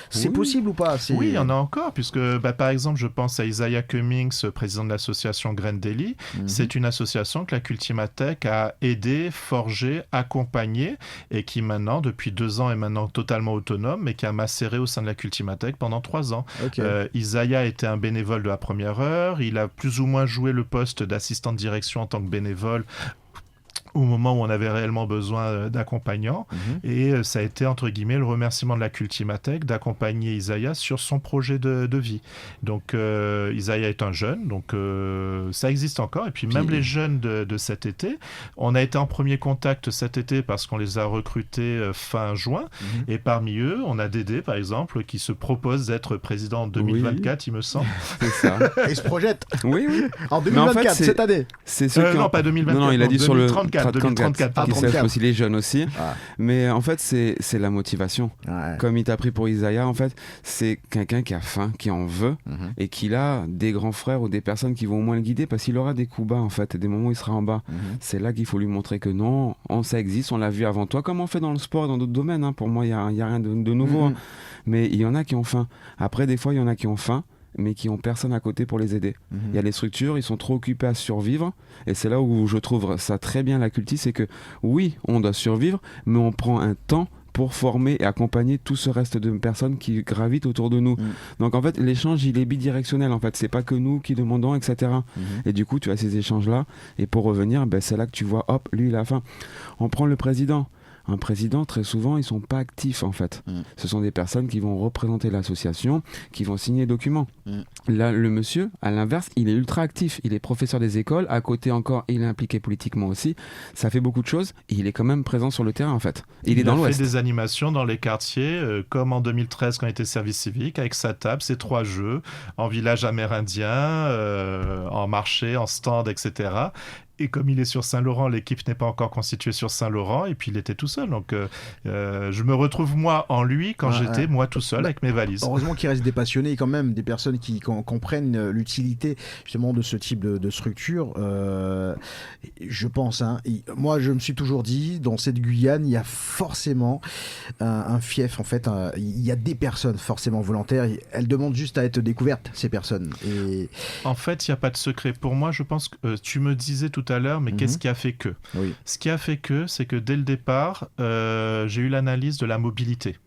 A: C'est possible ou pas?
B: Oui, il y en a encore, puisque par exemple, je pense à Isaiah Cummings, président de l'association Grain Daily. C'est une association que la Cultimathèque a aidé, forgé, accompagné et qui maintenant, depuis 2 ans, est maintenant totalement autonome et qui a macéré au sein de la Cultimathèque pendant 3 ans. Okay. Isaiah était un bénévole de la première heure. Il a plus ou moins joué le poste d'assistant de direction en tant que bénévole au moment où on avait réellement besoin d'accompagnants. Et ça a été, entre guillemets, le remerciement de la Cultimathèque d'accompagner Isaiah sur son projet de vie. Donc, Isaiah est un jeune, donc ça existe encore. Et puis même les jeunes de cet été, on a été en premier contact cet été parce qu'on les a recrutés fin juin. Et parmi eux, on a Dédé, par exemple, qui se propose d'être président en 2024, il me semble.
C: C'est ça.
A: Et se projette.
C: Oui.
A: En 2024, en fait, cette année.
C: C'est
B: non, pas 2024.
C: Non, il a dit
B: 2034.
C: 2034, qui s'appelle aussi les jeunes aussi. Mais en fait, c'est la motivation. Comme il t'a pris pour Isaiah, en fait, c'est quelqu'un qui a faim, qui en veut et qui a des grands frères ou des personnes qui vont au moins le guider parce qu'il aura des coups bas, en fait, et des moments où il sera en bas. C'est là qu'il faut lui montrer que non, ça existe, on l'a vu avant toi, comme on fait dans le sport et dans d'autres domaines. Pour moi, il n'y a rien de nouveau. Mais il y en a qui ont faim. Après, des fois, il y en a qui ont faim, mais qui ont personne à côté pour les aider. Il y a les structures, ils sont trop occupés à survivre, et c'est là où je trouve ça très bien la Culti, c'est que oui, on doit survivre, mais on prend un temps pour former et accompagner tout ce reste de personnes qui gravitent autour de nous. Donc en fait, l'échange, il est bidirectionnel, en fait, c'est pas que nous qui demandons, etc. Et du coup, tu as ces échanges-là, et pour revenir, c'est là que tu vois, hop, lui, il a faim. On prend le président. Un président, très souvent, ils sont pas actifs, en fait. Ce sont des personnes qui vont représenter l'association, qui vont signer les documents. Là, le monsieur, à l'inverse, il est ultra actif. Il est professeur des écoles. À côté encore, il est impliqué politiquement aussi. Ça fait beaucoup de choses. Et il est quand même présent sur le terrain, en fait. Il est dans l'Ouest.
B: Il a fait des animations dans les quartiers, comme en 2013, quand il était service civique, avec sa table, ses 3 jeux, en village amérindien, en marché, en stand, etc. Et comme il est sur Saint-Laurent, l'équipe n'est pas encore constituée sur Saint-Laurent, et puis il était tout seul. Donc je me retrouve moi en lui quand j'étais moi tout seul avec mes valises.
A: Heureusement qu'il reste des passionnés quand même, des personnes qui comprennent l'utilité justement de ce type de structure. Je pense, moi je me suis toujours dit, dans cette Guyane, il y a forcément un fief en fait. Il y a des personnes forcément volontaires. Elles demandent juste à être découvertes, ces personnes. Et...
B: En fait, il n'y a pas de secret. Pour moi, je pense que tu me disais tout à l'heure, mais qu'est-ce qui a fait que Ce qui a fait que, c'est que dès le départ, j'ai eu l'analyse de la mobilité.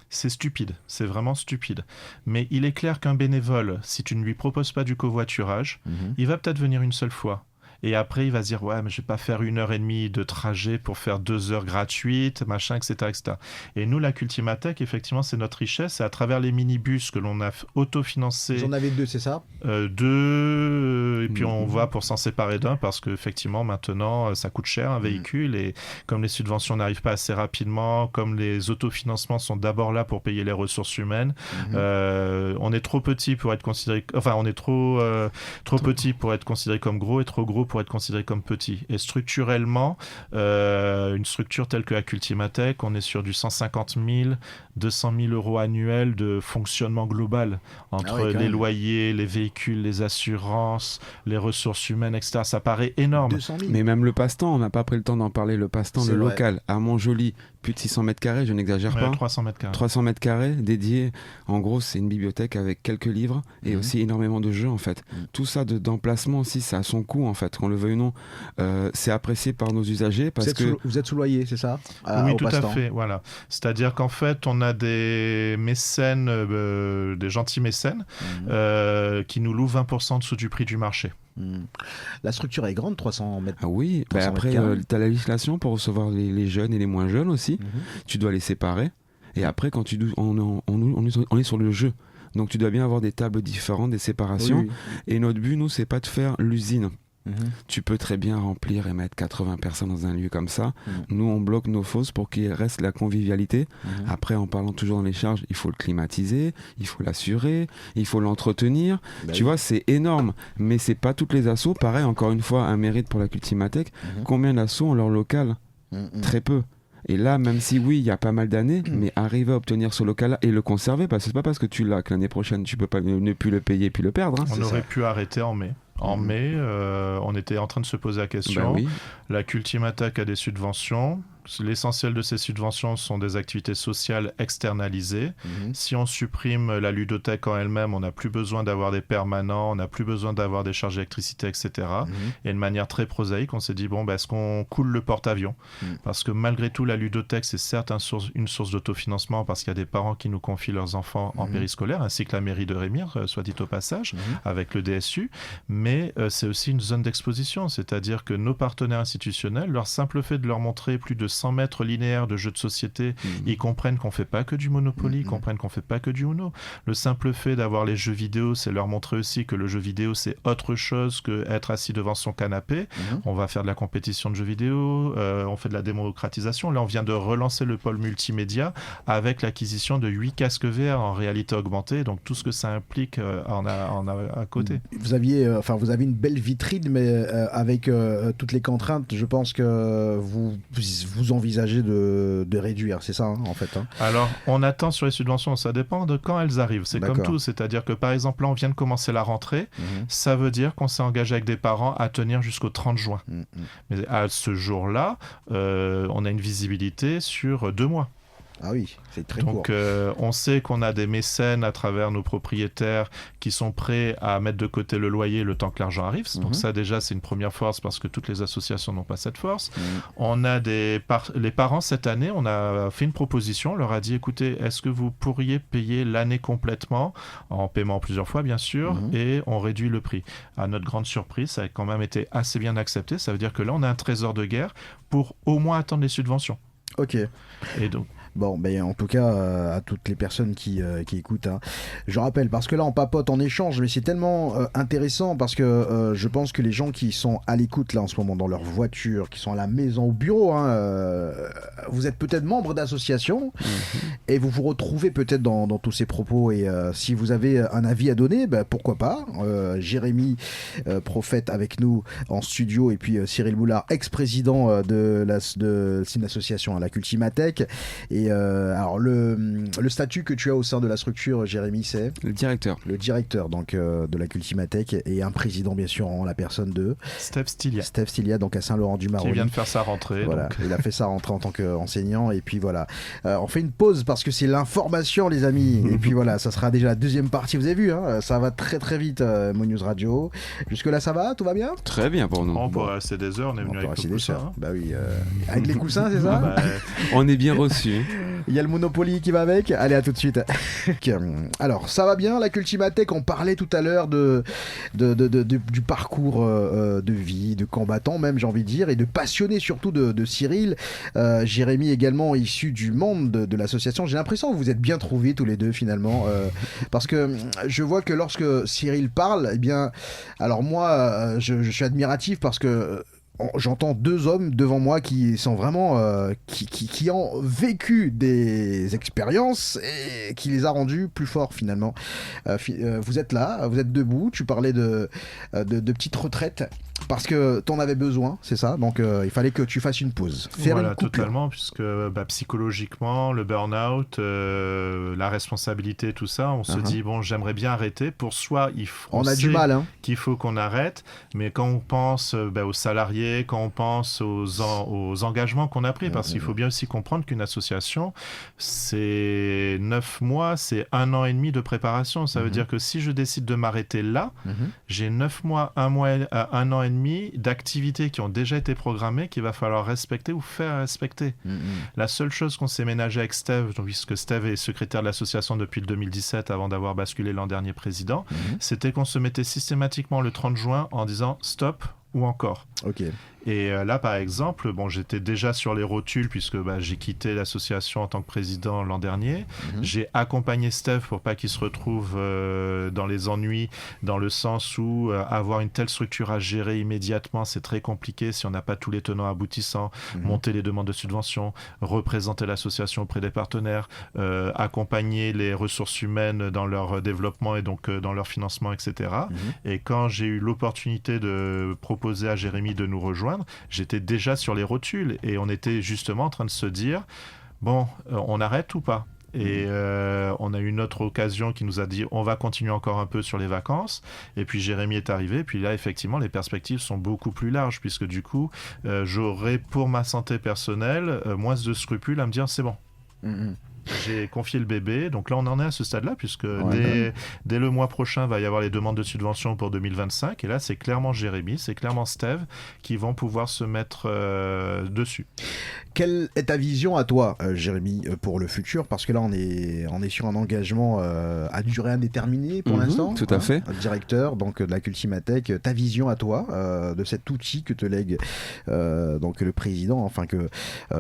B: C'est stupide, c'est vraiment stupide. Mais il est clair qu'un bénévole, si tu ne lui proposes pas du covoiturage, il va peut-être venir une seule fois. Et après, il va se dire, ouais, mais je vais pas faire 1h30 de trajet pour faire 2 heures gratuites, machin, etc., etc. Et nous, la Cultimatech, effectivement, c'est notre richesse. C'est à travers les minibus que l'on a autofinancé.
A: Vous en avez 2, c'est ça
B: 2, et puis on va pour s'en séparer d'un, parce qu'effectivement, maintenant, ça coûte cher, un véhicule. Et comme les subventions n'arrivent pas assez rapidement, comme les autofinancements sont d'abord là pour payer les ressources humaines, on est trop petit pour être considéré... Enfin, on est trop petit pour être considéré comme gros et trop gros pour être considéré comme petit. Et structurellement, une structure telle que la Cultimatech, on est sur du 150 000, 200 000 euros annuels de fonctionnement global entre les loyers, les véhicules, les assurances, les ressources humaines, etc. Ça paraît énorme.
A: 200 000.
C: Mais même le passe-temps, on n'a pas pris le temps d'en parler. Le passe-temps, le local, à Montjoly, plus de 600 mètres carrés, je n'exagère pas.
B: 300 mètres carrés.
C: 300 mètres carrés dédiés. En gros, c'est une bibliothèque avec quelques livres et aussi énormément de jeux, en fait. Tout ça d'emplacement aussi, ça a son coût, en fait. Qu'on le veuille ou non, c'est apprécié par nos usagers parce
A: vous êtes sous loyer, c'est ça
B: Oui, tout à fait. Voilà. C'est-à-dire qu'en fait, on a des mécènes, des gentils mécènes, qui nous louent 20% en dessous du prix du marché.
A: La structure est grande, 300 mètres.
C: Ah oui, après, tu as la législation pour recevoir les jeunes et les moins jeunes aussi. Tu dois les séparer. Et après, quand on est sur le jeu. Donc, tu dois bien avoir des tables différentes, des séparations. Oui. Et notre but, nous, c'est pas de faire l'usine. Tu peux très bien remplir et mettre 80 personnes dans un lieu comme ça. Nous, on bloque nos fosses pour qu'il reste la convivialité. Après, en parlant toujours dans les charges, il faut le climatiser, il faut l'assurer, il faut l'entretenir. Tu vois, c'est énorme. Mais c'est pas toutes les assos. Pareil, encore une fois, un mérite pour la Cultimatech. Combien d'assos ont leur local ? Très peu. Et là, même si oui, il y a pas mal d'années, mais arriver à obtenir ce local-là et le conserver, parce que c'est pas parce que tu l'as que l'année prochaine, tu peux pas ne plus le payer puis le perdre.
B: On aurait pu arrêter en mai. En mai, on était en train de se poser la question. La Cultimatech a des subventions. L'essentiel de ces subventions sont des activités sociales externalisées. Si on supprime la ludothèque en elle-même, on n'a plus besoin d'avoir des permanents, on n'a plus besoin d'avoir des charges d'électricité, etc. Et de manière très prosaïque, on s'est dit, est-ce qu'on coule le porte-avions Parce que malgré tout, la ludothèque, c'est certes une source d'autofinancement, parce qu'il y a des parents qui nous confient leurs enfants en périscolaire, ainsi que la mairie de Rémire, soit dit au passage, avec le DSU. Mais c'est aussi une zone d'exposition, c'est-à-dire que nos partenaires institutionnels, leur simple fait de leur montrer plus de 100 mètres linéaires de jeux de société, ils comprennent qu'on ne fait pas que du Monopoly, ils comprennent qu'on ne fait pas que du Uno. Le simple fait d'avoir les jeux vidéo, c'est leur montrer aussi que le jeu vidéo, c'est autre chose qu'être assis devant son canapé. On va faire de la compétition de jeux vidéo, on fait de la démocratisation. Là, on vient de relancer le pôle multimédia avec l'acquisition de 8 casques VR en réalité augmentée, donc tout ce que ça implique à côté.
A: Vous avez une belle vitrine, mais avec toutes les contraintes, je pense que vous envisagez de réduire, c'est ça en fait
B: Alors, on attend sur les subventions, ça dépend de quand elles arrivent. C'est comme tout, c'est-à-dire que par exemple, là, on vient de commencer la rentrée, ça veut dire qu'on s'est engagé avec des parents à tenir jusqu'au 30 juin. Mais à ce jour-là, on a une visibilité sur 2 mois.
A: Ah oui, c'est très court.
B: Donc on sait qu'on a des mécènes à travers nos propriétaires qui sont prêts à mettre de côté le loyer le temps que l'argent arrive. Donc ça déjà c'est une première force parce que toutes les associations n'ont pas cette force. On a les parents cette année, on a fait une proposition, on leur a dit écoutez, est-ce que vous pourriez payer l'année complètement en paiement plusieurs fois bien sûr et on réduit le prix. À notre grande surprise, ça a quand même été assez bien accepté. Ça veut dire que là on a un trésor de guerre pour au moins attendre les subventions.
A: Ok.
B: Et donc
A: Bon, ben, en tout cas, à toutes les personnes qui écoutent, hein. Je rappelle, parce que là, on papote, on échange, mais c'est tellement intéressant parce que je pense que les gens qui sont à l'écoute là en ce moment dans leur voiture, qui sont à la maison, au bureau, hein, vous êtes peut-être membre d'associations et vous vous retrouvez peut-être dans tous ces propos. Et si vous avez un avis à donner, ben, pourquoi pas. Jérémy Prophète avec nous en studio et puis Cyril Boulard, ex-président de l'association, la Cultimatech. Et alors le statut que tu as au sein de la structure, Jérémy, c'est
C: le directeur
A: donc de la Cultimatech, et un président bien sûr en la personne de
B: Steve
A: Stilia, donc à Saint-Laurent-du-Maroni,
B: qui vient de faire sa rentrée.
A: Voilà,
B: donc.
A: il a fait sa rentrée en tant qu'enseignant. Et puis voilà, on fait une pause parce que c'est l'information, les amis. Et puis voilà, ça sera déjà la deuxième partie. Vous avez vu, hein, ça va très très vite, Mo News Radio. Jusque là, ça va, tout va bien.
C: Très bien pour nous.
B: On peut rester des heures. On est venu avec nos coussins. Hein.
A: Bah oui, avec les coussins, c'est ça.
C: On est bien reçus.
A: Il y a le Monopoly qui va avec. Allez, à tout de suite. Alors, ça va bien, la Cultimatech. On parlait tout à l'heure du parcours de vie, de combattant même, j'ai envie de dire, et de passionné surtout de Cyril. Jérémy également issu du monde de l'association. J'ai l'impression que vous êtes bien trouvés tous les deux finalement, parce que je vois que lorsque Cyril parle, eh bien, alors moi, je suis admiratif parce que j'entends deux hommes devant moi qui sont vraiment qui ont vécu des expériences et qui les a rendus plus forts finalement. Vous êtes là, vous êtes debout, tu parlais de petites retraites parce que t'en avais besoin, c'est ça, donc il fallait que tu fasses une pause.
B: Voilà, totalement, puisque psychologiquement, le burn-out, la responsabilité, tout ça, on se dit, bon, j'aimerais bien arrêter. Pour soi,
A: on a du mal, hein.
B: Qu'il faut qu'on arrête, mais quand on pense aux salariés, quand on pense aux engagements qu'on a pris, parce qu'il faut bien aussi comprendre qu'une association, c'est 9 mois, c'est 1 an et demi de préparation. Ça veut dire que si je décide de m'arrêter là, j'ai 9 mois, 1 an et demi d'activités qui ont déjà été programmées qu'il va falloir respecter ou faire respecter. La seule chose qu'on s'est ménagé avec Steve, puisque Steve est secrétaire de l'association depuis le 2017 avant d'avoir basculé l'an dernier président, c'était qu'on se mettait systématiquement le 30 juin en disant stop ou encore.
A: Ok.
B: Et là, par exemple, j'étais déjà sur les rotules puisque j'ai quitté l'association en tant que président l'an dernier. J'ai accompagné Steve pour pas qu'il se retrouve dans les ennuis, dans le sens où avoir une telle structure à gérer immédiatement, c'est très compliqué si on n'a pas tous les tenants aboutissants, monter les demandes de subventions, représenter l'association auprès des partenaires, accompagner les ressources humaines dans leur développement et donc dans leur financement, etc. Et quand j'ai eu l'opportunité de proposer à Jérémy de nous rejoindre, j'étais déjà sur les rotules et on était justement en train de se dire bon, on arrête ou pas? Et on a eu une autre occasion qui nous a dit on va continuer encore un peu sur les vacances, et puis Jérémy est arrivé, puis là effectivement les perspectives sont beaucoup plus larges puisque du coup j'aurai pour ma santé personnelle moins de scrupules à me dire c'est bon. J'ai confié le bébé, donc là on en est à ce stade-là puisque dès le mois prochain va y avoir les demandes de subventions pour 2025 et là c'est clairement Jérémy, c'est clairement Steve qui vont pouvoir se mettre dessus.
A: Quelle est ta vision à toi, Jérémy, pour le futur? Parce que là on est sur un engagement à durée indéterminée pour l'instant.
C: Tout à fait.
A: Directeur donc, de la Cultimatech, ta vision à toi de cet outil que te lègue donc le président, enfin que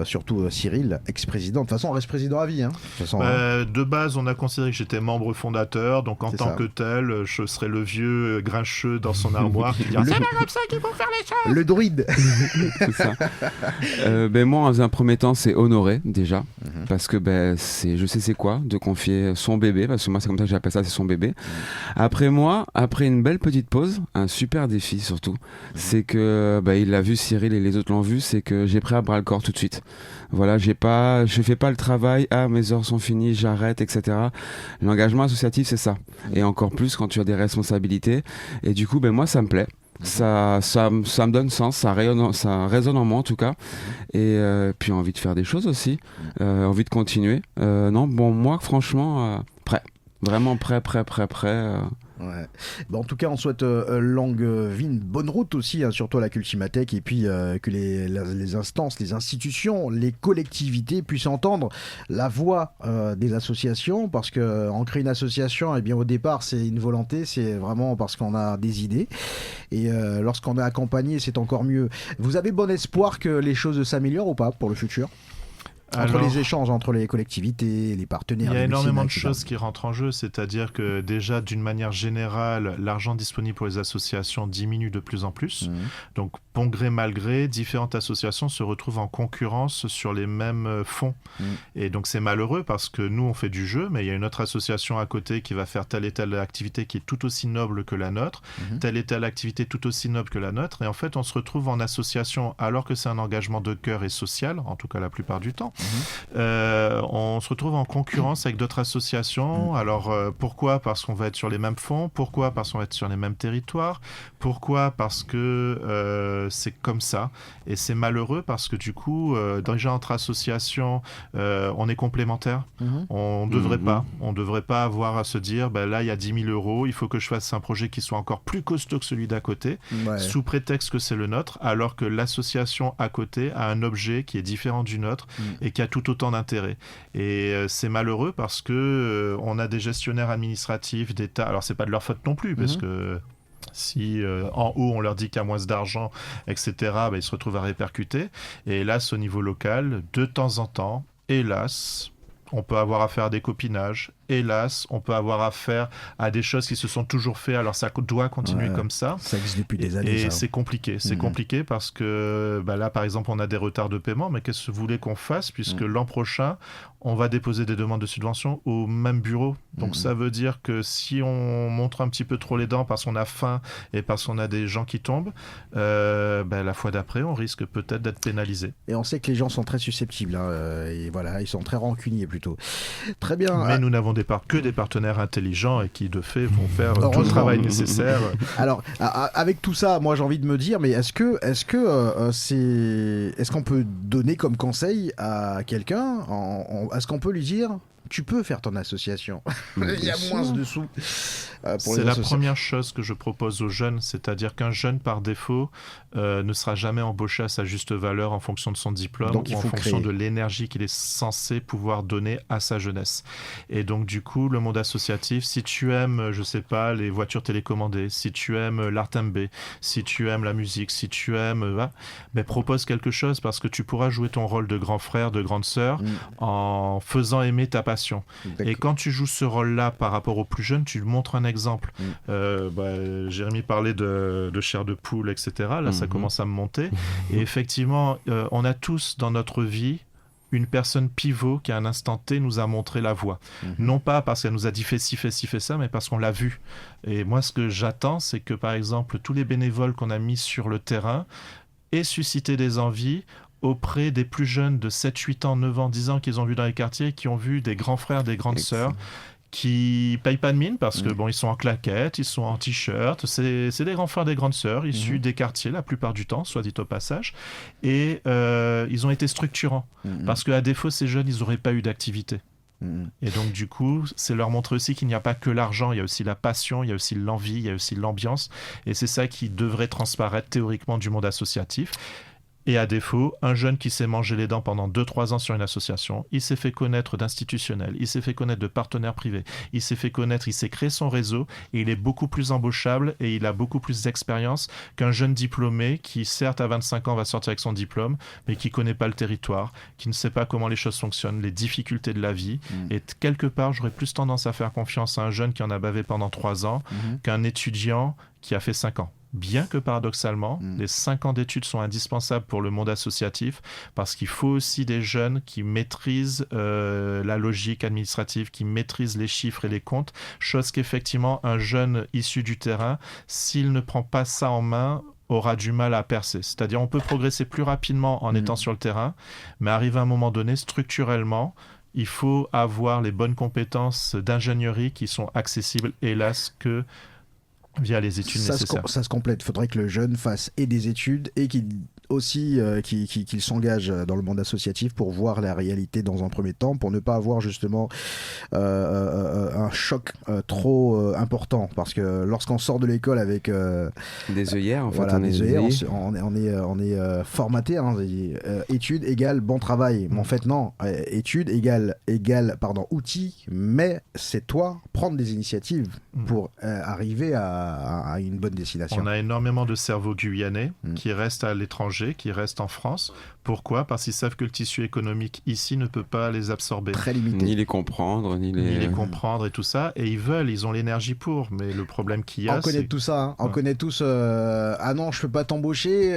A: surtout Cyril, ex-président. De toute façon on reste président à vie, hein.
B: De base, on a considéré que j'étais membre fondateur, donc en tant que tel, je serais le vieux grincheux dans son armoire qui dit c'est pas comme ça qu'il faut faire les choses.
A: Le druide.
C: C'est ça. Moi, en un premier temps, c'est honoré déjà, parce que je sais c'est quoi de confier son bébé, parce que moi c'est comme ça que j'appelle ça, c'est son bébé. Après une belle petite pause, un super défi surtout, c'est que il l'a vu, Cyril, et les autres l'ont vu, c'est que j'ai pris à bras le corps tout de suite. Voilà, je fais pas le travail, mes heures sont finies, j'arrête, etc. L'engagement associatif, c'est ça. Et encore plus quand tu as des responsabilités. Et du coup, moi, ça me plaît. Ça me donne sens, ça résonne en moi en tout cas. Et puis envie de faire des choses aussi, envie de continuer. Moi, franchement, prêt. Vraiment prêt.
A: Ouais. En tout cas, on souhaite longue vie, une bonne route aussi, hein, surtout à la Cultimatech, et puis que les instances, les institutions, les collectivités puissent entendre la voix des associations, parce que en créer une association, au départ, c'est une volonté, c'est vraiment parce qu'on a des idées, et lorsqu'on est accompagné, c'est encore mieux. Vous avez bon espoir que les choses s'améliorent ou pas pour le futur ? Entre les échanges entre les collectivités, les partenaires.
B: Il y a énormément de choses qui rentrent en jeu, c'est-à-dire que déjà d'une manière générale, l'argent disponible pour les associations diminue de plus en plus. Donc bon gré mal gré, différentes associations se retrouvent en concurrence sur les mêmes fonds. Et donc c'est malheureux parce que nous on fait du jeu, mais il y a une autre association à côté qui va faire telle et telle activité qui est tout aussi noble que la nôtre, telle et telle activité tout aussi noble que la nôtre, et en fait on se retrouve en association alors que c'est un engagement de cœur et social, en tout cas la plupart du temps. On se retrouve en concurrence avec d'autres associations. Alors pourquoi? Parce qu'on va être sur les mêmes fonds. Pourquoi? Parce qu'on va être sur les mêmes territoires. Pourquoi? Parce que c'est comme ça. Et c'est malheureux parce que du coup, déjà entre associations, on est complémentaires. On devrait pas avoir à se dire, là il y a 10 000 euros, il faut que je fasse un projet qui soit encore plus costaud que celui d'à côté, sous prétexte que c'est le nôtre, alors que l'association à côté a un objet qui est différent du nôtre et qui a tout autant d'intérêt. Et c'est malheureux parce que on a des gestionnaires administratifs d'État. Alors c'est pas de leur faute non plus, parce que si en haut on leur dit qu'il y a moins d'argent, etc., ils se retrouvent à répercuter. Et hélas, au niveau local, de temps en temps, hélas, on peut avoir affaire à des copinages. Hélas, on peut avoir affaire à des choses qui se sont toujours faites, alors ça doit continuer comme ça.
A: Ça existe depuis des années.
B: Et c'est compliqué. C'est compliqué parce que là, par exemple, on a des retards de paiement, mais qu'est-ce que vous voulez qu'on fasse puisque l'an prochain, on va déposer des demandes de subvention au même bureau. Donc ça veut dire que si on montre un petit peu trop les dents parce qu'on a faim et parce qu'on a des gens qui tombent, la fois d'après, on risque peut-être d'être pénalisé.
A: Et on sait que les gens sont très susceptibles. Et voilà, ils sont très rancuniers plutôt. Très bien.
B: Mais nous n'avons que des partenaires intelligents et qui de fait vont faire tout le travail nécessaire.
A: Alors avec tout ça, moi j'ai envie de me dire, mais est-ce qu'on peut donner comme conseil à quelqu'un, est-ce qu'on peut lui dire tu peux faire ton association. Il y a moins de sous.
B: C'est la première chose que je propose aux jeunes, c'est-à-dire qu'un jeune par défaut ne sera jamais embauché à sa juste valeur en fonction de son diplôme donc, ou en fonction de l'énergie qu'il est censé pouvoir donner à sa jeunesse. Et donc du coup, le monde associatif, si tu aimes, je sais pas, les voitures télécommandées, si tu aimes l'art MB, si tu aimes la musique, si tu aimes, propose quelque chose parce que tu pourras jouer ton rôle de grand frère, de grande sœur en faisant aimer ta passion. Et quand tu joues ce rôle-là par rapport aux plus jeunes, tu montres un exemple. Jérémy parlait de chair de poule, etc. Là, ça commence à me monter. Et effectivement, on a tous dans notre vie une personne pivot qui à un instant T nous a montré la voie. Non pas parce qu'elle nous a dit fais ci, fais ci, fais ça, mais parce qu'on l'a vu. Et moi, ce que j'attends, c'est que par exemple, tous les bénévoles qu'on a mis sur le terrain aient suscité des envies auprès des plus jeunes de 7, 8 ans, 9 ans, 10 ans qu'ils ont vu dans les quartiers, qui ont vu des grands frères, des grandes sœurs, qui payent pas de mine parce que ils sont en claquettes, ils sont en t-shirt, c'est des grands frères, des grandes sœurs issus des quartiers la plupart du temps, soit dit au passage, et ils ont été structurants parce qu'à défaut ces jeunes ils n'auraient pas eu d'activité. Et donc du coup c'est leur montrer aussi qu'il n'y a pas que l'argent, il y a aussi la passion, il y a aussi l'envie, il y a aussi l'ambiance, et c'est ça qui devrait transparaître théoriquement du monde associatif. Et à défaut, un jeune qui s'est mangé les dents pendant 2-3 ans sur une association, il s'est fait connaître d'institutionnels, il s'est fait connaître de partenaires privés, il s'est fait connaître, il s'est créé son réseau et il est beaucoup plus embauchable et il a beaucoup plus d'expérience qu'un jeune diplômé qui, certes, à 25 ans va sortir avec son diplôme, mais qui ne connaît pas le territoire, qui ne sait pas comment les choses fonctionnent, les difficultés de la vie. Et quelque part, j'aurais plus tendance à faire confiance à un jeune qui en a bavé pendant 3 ans qu'un étudiant qui a fait 5 ans. Bien que paradoxalement, les 5 ans d'études sont indispensables pour le monde associatif parce qu'il faut aussi des jeunes qui maîtrisent la logique administrative, qui maîtrisent les chiffres et les comptes, chose qu'effectivement un jeune issu du terrain, s'il ne prend pas ça en main, aura du mal à percer. C'est-à-dire on peut progresser plus rapidement en étant sur le terrain, mais arrivé à un moment donné, structurellement, il faut avoir les bonnes compétences d'ingénierie qui sont accessibles, hélas, que via les études nécessaires.
A: Ça se complète. Il faudrait que le jeune fasse et des études et qu'il s'engage dans le monde associatif pour voir la réalité dans un premier temps, pour ne pas avoir justement un choc trop important. Parce que lorsqu'on sort de l'école avec
C: des œillères,
A: on est formaté. Études égale bon travail. Mais en fait, non. Études égale outils. Mais c'est toi prendre des initiatives pour arriver à une bonne destination.
B: On a énormément de cerveaux guyanais qui restent à l'étranger, qui restent en France, Pourquoi ? Parce qu'ils savent que le tissu économique ici ne peut pas les absorber.
A: Très limité.
C: Ni les comprendre, ni les
B: comprendre et tout ça. Et ils ont l'énergie pour. Mais le problème qu'il y a,
A: on connaît tout ça. Hein. On connaît tous. Ah non, je peux pas t'embaucher.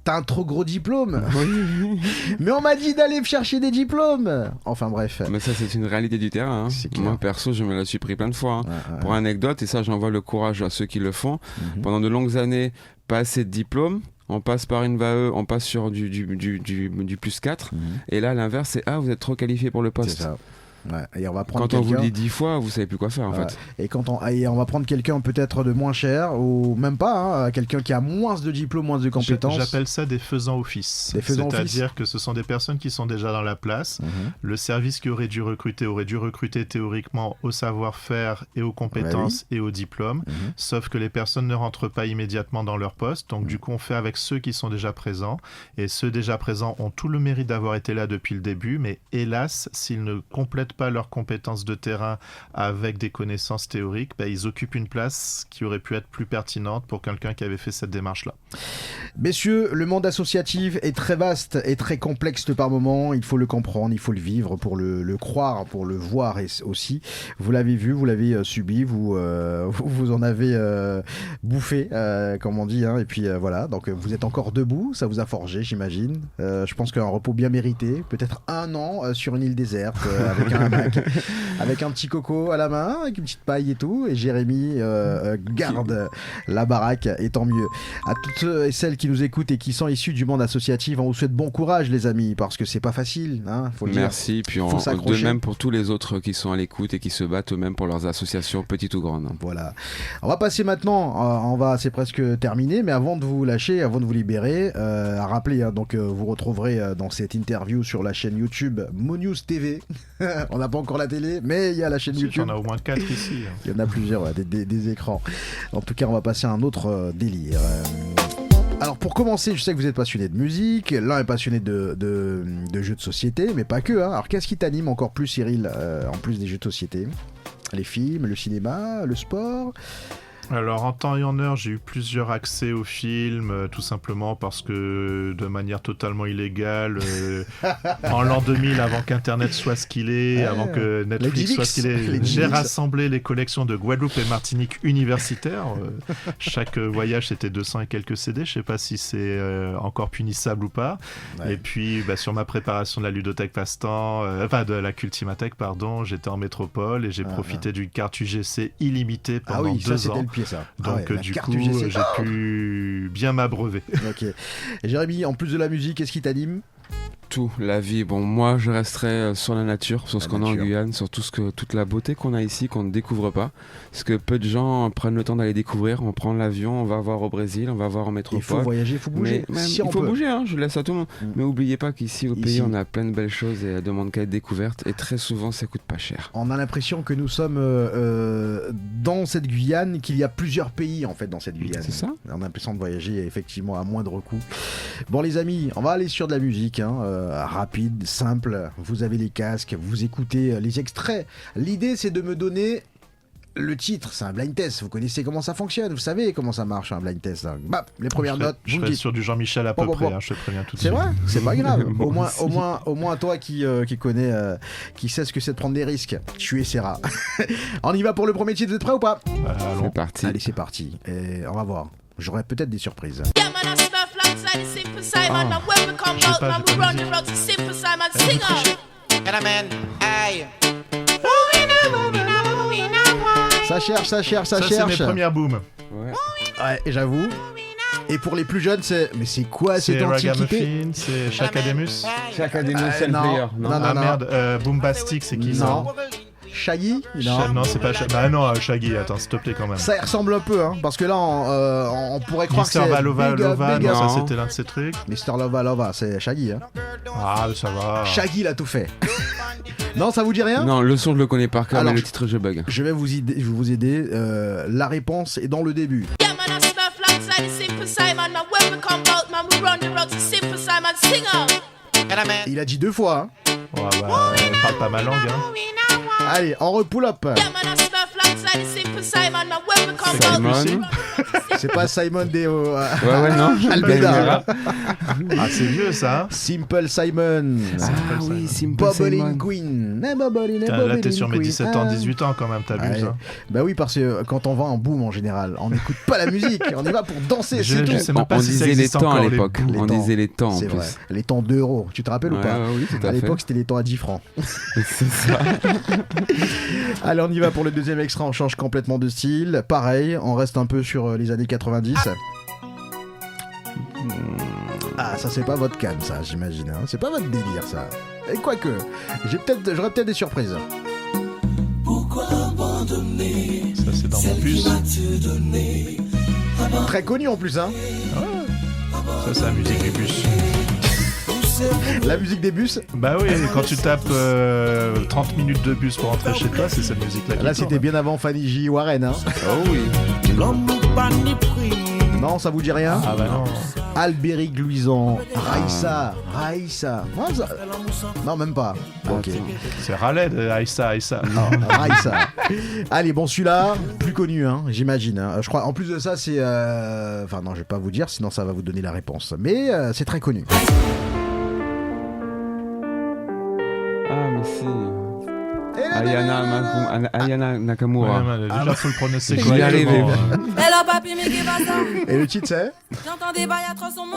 A: T'as un trop gros diplôme.
C: Oui.
A: Mais on m'a dit d'aller chercher des diplômes. Enfin bref.
C: Mais ça, c'est une réalité du terrain. Hein. Moi, perso, je me la suis pris plein de fois. Hein. Pour anecdote, et ça, j'envoie le courage à ceux qui le font. Pendant de longues années, pas assez de diplômes. On passe par une VAE, on passe sur du plus 4. Et là, l'inverse, c'est vous êtes trop qualifié pour le poste.
A: C'est ça. Ouais. Et on va prendre
C: quand on vous le dit 10 fois, vous savez plus quoi faire en fait.
A: Et on va prendre quelqu'un peut-être de moins cher ou même pas, quelqu'un qui a moins de diplômes, moins de compétences.
B: J'appelle ça des faisans office. C'est-à-dire que ce sont des personnes qui sont déjà dans la place. Le service qui aurait dû recruter théoriquement au savoir-faire et aux compétences et aux diplômes. Sauf que les personnes ne rentrent pas immédiatement dans leur poste. Donc du coup, on fait avec ceux qui sont déjà présents. Et ceux déjà présents ont tout le mérite d'avoir été là depuis le début. Mais hélas, s'ils ne complètent pas leurs compétences de terrain avec des connaissances théoriques, ils occupent une place qui aurait pu être plus pertinente pour quelqu'un qui avait fait cette démarche-là.
A: Messieurs, le monde associatif est très vaste et très complexe par moments. Il faut le comprendre, il faut le vivre pour le croire, pour le voir et aussi. Vous l'avez vu, vous l'avez subi, vous en avez bouffé, comme on dit. Hein, et puis voilà, donc vous êtes encore debout, ça vous a forgé, j'imagine. Je pense qu'un repos bien mérité, peut-être 1 an sur une île déserte avec un hamac, avec un petit coco à la main, avec une petite paille et tout. Et Jérémy garde la baraque, et tant mieux. À toutes ceux et celles qui nous écoutent et qui sont issus du monde associatif, on vous souhaite bon courage, les amis, parce que c'est pas facile. Hein, faut le
C: Merci.
A: dire.
C: Puis de même pour tous les autres qui sont à l'écoute et qui se battent eux-mêmes pour leurs associations, petites ou grandes.
A: Voilà. On va passer maintenant. C'est presque terminé, mais avant de vous lâcher, avant de vous libérer, à rappeler, donc vous retrouverez dans cette interview sur la chaîne YouTube MoNews TV. On n'a pas encore la télé, mais il y a la chaîne YouTube.
B: Il y en a au moins 4 ici.
A: Il y en a plusieurs, des écrans. En tout cas, on va passer à un autre délire. Alors pour commencer, je sais que vous êtes passionné de musique, l'un est passionné de jeux de société, mais pas que. Hein. Alors qu'est-ce qui t'anime encore plus, Cyril, en plus des jeux de société ? Les films, le cinéma, le sport ?
B: Alors en temps et en heure, j'ai eu plusieurs accès aux films, tout simplement parce que de manière totalement illégale, en l'an 2000, avant qu'Internet soit ce qu'il est, avant que Netflix soit ce qu'il est, j'ai rassemblé les collections de Guadeloupe et Martinique universitaires. Chaque voyage, c'était 200 et quelques CD. Je ne sais pas si c'est encore punissable ou pas. Ouais. Et puis, sur ma préparation de la ludothèque passe-temps, de la Cultimathèque, pardon, j'étais en métropole et j'ai profité d'une carte UGC illimitée pendant 2 ans.
A: Ça.
B: Donc du coup, j'ai pu bien m'abreuver.
A: Ok. Et Jérémy, en plus de la musique, qu'est-ce qui t'anime ?
C: Tout, la vie. Bon, moi, je resterai sur la nature, sur ce qu'on a en Guyane, sur toute la beauté qu'on a ici, qu'on ne découvre pas. Parce que peu de gens prennent le temps d'aller découvrir. On prend l'avion, on va voir au Brésil, on va voir en métropole.
A: Il faut voyager, il faut bouger.
C: Il faut bouger, hein, je laisse à tout le monde. Mais n'oubliez pas qu'ici, au pays, on a plein de belles choses et elles demandent qu'à être découvertes. Et très souvent, ça coûte pas cher.
A: On a l'impression que nous sommes dans cette Guyane, qu'il y a plusieurs pays, en fait, dans cette Guyane.
C: C'est ça.
A: On a l'impression de voyager, effectivement, à moindre coût. Bon, les amis, on va aller sur de la musique, hein. Rapide, simple, vous avez les casques, vous écoutez les extraits. L'idée, c'est de me donner le titre, c'est un blind test, vous connaissez comment ça fonctionne, vous savez comment ça marche un blind test. Bap, les premières notes,
B: je serais sur du Jean-Michel à peu près, hein, je te préviens tout de suite.
A: C'est vrai, c'est pas grave. Au moins toi qui connais, qui sait ce que c'est de prendre des risques, tu essaieras. On y va pour le premier titre, vous êtes prêts ou pas ?
C: C'est parti.
A: Allez, c'est parti, et on va voir. J'aurai peut-être des surprises. Ça cherche.
B: Ça, c'est mes premières booms.
A: Ouais, j'avoue. Et pour les plus jeunes, c'est quoi cette antiquité ?
B: C'est Chakademus.
C: Chakademus, c'est le player.
B: Non, merde, Boombastic, c'est qui ça ?
A: Shaggy ?
B: Non, c'est pas Shaggy. Bah non, Shaggy, attends, s'il te plaît quand même.
A: Ça ressemble un peu, hein, parce que là, on pourrait croire que c'est...
B: Mr. Lova, non, ça c'était l'un de ces trucs.
A: Mr. Lova, c'est Shaggy, hein.
B: Ah, ça va.
A: Shaggy, il a tout fait. Non, ça vous dit rien ?
C: Non, le son, je le connais par cœur, mais le titre, je bug.
A: Je vais vous aider. La réponse est dans le début. Il a dit 2 fois, hein.
B: Ouais, parle pas ma langue, hein.
A: Allez, on repull up.
C: Simon.
A: C'est pas Simon Deo.
C: Ouais, non.
A: Albeda.
B: Ah, c'est vieux ça.
A: Simple Simon.
C: Oui, Simple
A: Bobbling
C: Simon.
A: Queen.
B: Là, t'es sur mes 17 ans, 18 ans quand même, t'abuses. Hein.
A: Bah oui, parce que quand on va en boom en général, on n'écoute pas la musique, on y va pour danser, c'est tout.
B: Je sais même pas
C: On
B: si ça
C: disait les
B: existe
C: temps à
B: encore,
C: l'époque.
A: les
C: On
A: temps.
C: disait les temps en
A: C'est
C: plus.
A: vrai. Les temps d'euros, tu te rappelles ou pas?
C: Oui, tout
A: À
C: à fait.
A: l'époque, c'était les temps à 10 francs.
C: C'est ça.
A: Allez, on y va pour le deuxième extrait, on change complètement de style. Pareil, on reste un peu sur les années 90. Ah, ça c'est pas votre cam, ça, j'imagine. Hein. C'est pas votre délire, ça. Et quoique, j'aurais peut-être des surprises.
B: Ça, c'est dans mon bus.
A: Très connu en plus, hein.
B: Ça, c'est la musique du bus.
A: La musique des bus.
B: Bah oui, quand tu tapes 30 minutes de bus pour rentrer chez toi, c'est cette musique-là qui
A: Là,
B: tourne.
A: c'était bien avant Fanny J. Warren, hein.
C: Oh oui.
A: Non, ça vous dit rien?
B: Ah bah non.
A: Albéric Louisan, Raïssa. Non, même pas. Ok.
B: C'est Raleigh de Aïssa.
A: Non, Raïssa. Allez, bon, celui-là, plus connu, hein, j'imagine. Hein. Je crois, en plus de ça, c'est. Enfin, non, je vais pas vous dire, sinon ça va vous donner la réponse. Mais c'est très connu.
C: Ah, mais c'est. Ayana Nakamura.
B: Ouais, déjà, faut le prononcer
C: J'y arrivais.
A: Et le titre, c'est?
D: J'entendais pas, y'a trop son nom.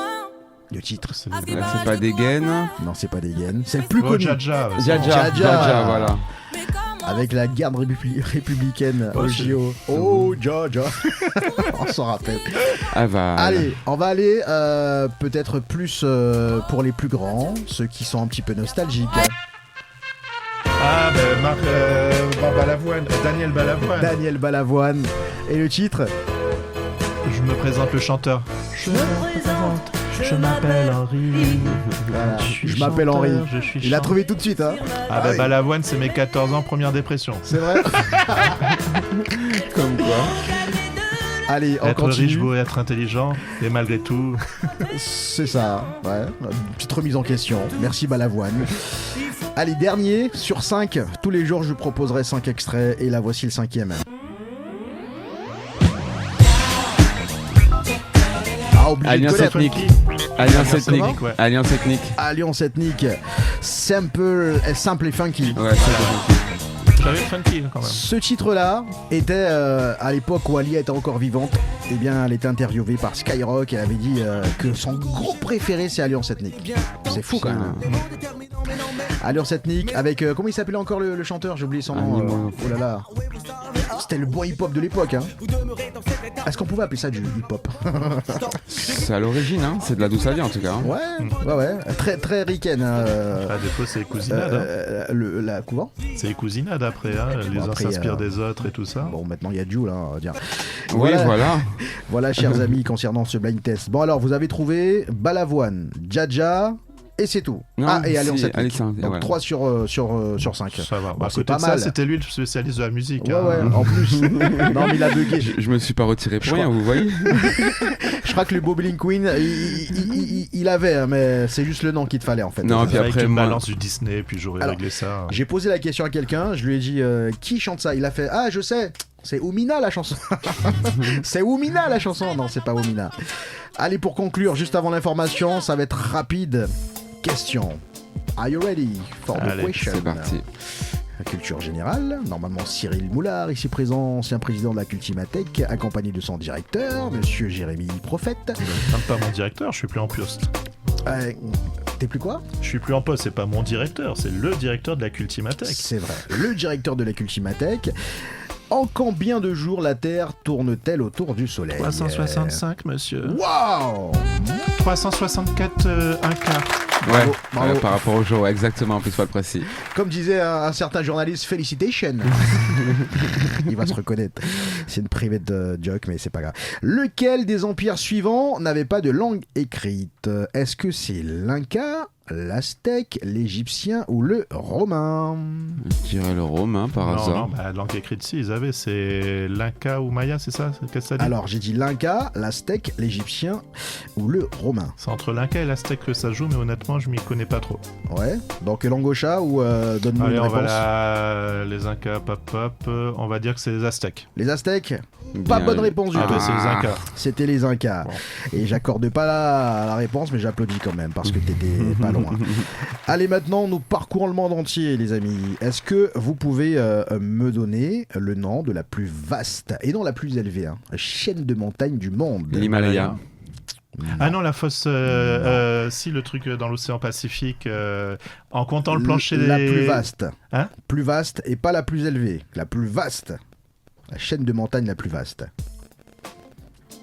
A: Le titre, c'est.
C: Là, c'est pas des gaines.
A: Non, c'est pas des gaines. C'est le plus
B: Oh,
A: connu.
B: Jaja.
C: Jaja, voilà.
A: Avec la garde républicaine au JO. Oh, Jaja. On s'en rappelle.
C: Ah bah.
A: Allez, on va aller peut-être plus pour les plus grands, ceux qui sont un petit peu nostalgiques.
B: Ah, ben Marc Balavoine, Daniel Balavoine.
A: Daniel Balavoine. Et le titre?
B: Je me présente le chanteur. Je m'appelle Henri.
A: Voilà.
B: suis
A: Je m'appelle Henri.
B: chanteur, je suis
A: Il a
B: chanteur.
A: trouvé tout de suite, hein.
B: Ah ben
A: oui.
B: Balavoine, c'est mes 14 ans, première dépression.
A: C'est vrai.
C: Comme quoi.
A: Allez, on
B: Être riche,
A: continue.
B: beau, être intelligent, et malgré tout...
A: C'est ça, ouais. Une petite remise en question. Merci Balavoine. Allez, dernier, sur 5. Tous les jours, je vous proposerai 5 extraits. Et là, voici le 5e. Ah, obligé de
C: Alliance
A: connaître.
C: ethnique. Alliance ethnique.
B: ethnique, ouais.
C: Alliance ethnique.
A: Alliance ethnique. Simple et funky.
C: Ouais, c'est
B: J'avais funky quand même.
A: Ce titre-là était, à l'époque où Alia était encore vivante, eh bien, elle était interviewée par Skyrock et elle avait dit que son groupe préféré c'est Alliance Ethnique. C'est fou quand même. Alliance Ethnique avec, comment il s'appelait encore le chanteur? J'ai oublié son nom. Oh là là. C'était le bon hip-hop de l'époque. Hein. Est-ce qu'on pouvait appeler ça du hip-hop?
C: C'est à l'origine, hein. C'est de la douce à vie en tout cas. Hein.
A: Ouais. Très, très ricaine.
B: Ah, des fois, c'est les cousinades.
A: La couvent.
B: C'est les cousinades après, hein. Les uns
A: après,
B: s'inspirent des autres et tout ça.
A: Bon, maintenant il y a Jules, hein, on va dire.
C: Oui, voilà.
A: Voilà, chers amis, concernant ce blind test. Bon, alors, vous avez trouvé Balavoine, Jaja, et c'est tout.
C: Non,
A: et Alliance
C: si,
A: Ethnique.
C: Alliance,
A: Donc
C: voilà.
A: 3 sur 5.
B: Ça va.
A: Bah,
B: À
A: c'est
B: côté
A: pas
B: de ça,
A: mal.
B: c'était lui le spécialiste de la musique.
A: Ouais,
B: hein.
A: en plus. Non, mais il a bugué.
C: Je me suis pas retiré pour
A: Je
C: rien,
A: crois.
C: vous voyez.
A: Je crois que le Bobbling Queen, il avait, hein, mais c'est juste le nom qu'il te fallait en fait.
C: Non, puis
B: Avec
C: après,
B: une
C: moi-
B: balance du Disney, puis j'aurais
A: Alors,
B: réglé ça.
A: J'ai posé la question à quelqu'un, je lui ai dit qui chante ça? Il a fait ah, je sais, c'est Oumina la chanson. C'est Oumina la chanson. Non, c'est pas Oumina. Allez, pour conclure, juste avant l'information, ça va être rapide. Question. Are you ready for the
B: Allez,
A: question?
C: C'est parti.
A: La culture générale, normalement Cyril Moulard, ici présent, ancien président de la Cultimatech, accompagné de son directeur, monsieur Jérémy Prophète.
B: Même pas mon directeur, je suis plus en poste.
A: T'es plus quoi?
B: Je suis plus en poste, c'est pas mon directeur, c'est le directeur de la Cultimatech.
A: C'est vrai, le directeur de la Cultimatech. En combien de jours la Terre tourne-t-elle autour du Soleil?
B: 365, monsieur.
A: Waouh!
B: 364, un quart.
A: Bravo,
C: Ouais,
A: bravo.
C: par rapport au jour, ouais, exactement, en plus pas le précis.
A: Comme disait un certain journaliste, félicitations. Il va se reconnaître. C'est une private joke, mais c'est pas grave. Lequel des empires suivants n'avait pas de langue écrite? Est-ce que c'est l'Inca, l'aztèque, l'égyptien ou le romain?
C: Je dirais le romain par hasard.
B: Non, langue écrite, si, ils avaient. C'est l'Inca ou Maya, c'est ça? Qu'est-ce que ça dit?
A: Alors, j'ai dit l'Inca, l'aztèque, l'égyptien ou le romain.
B: C'est entre l'Inca et l'aztèque que ça joue, mais honnêtement, je m'y connais pas trop.
A: Ouais. Dans quelle langue au chat ou donne-moi
B: Allez,
A: une
B: on
A: réponse.
B: va les Incas, on va dire que c'est les Aztèques.
A: Les aztèques? Pas bonne réponse du tout.
B: C'est les Incas.
A: C'était les Incas.
B: Bon.
A: Et j'accorde pas la réponse, mais j'applaudis quand même parce que t'étais pas loin. Allez, maintenant, nous parcourons le monde entier, les amis. Est-ce que vous pouvez me donner le nom de la plus vaste et non la plus élevée chaîne de montagne du monde?
C: L'Himalaya.
B: Ah non, la fosse, si, le truc dans l'océan Pacifique, en comptant le plancher
A: La
B: des...
A: plus vaste.
B: Hein?
A: Plus vaste et pas la plus élevée. La plus vaste. La chaîne de montagne la plus vaste.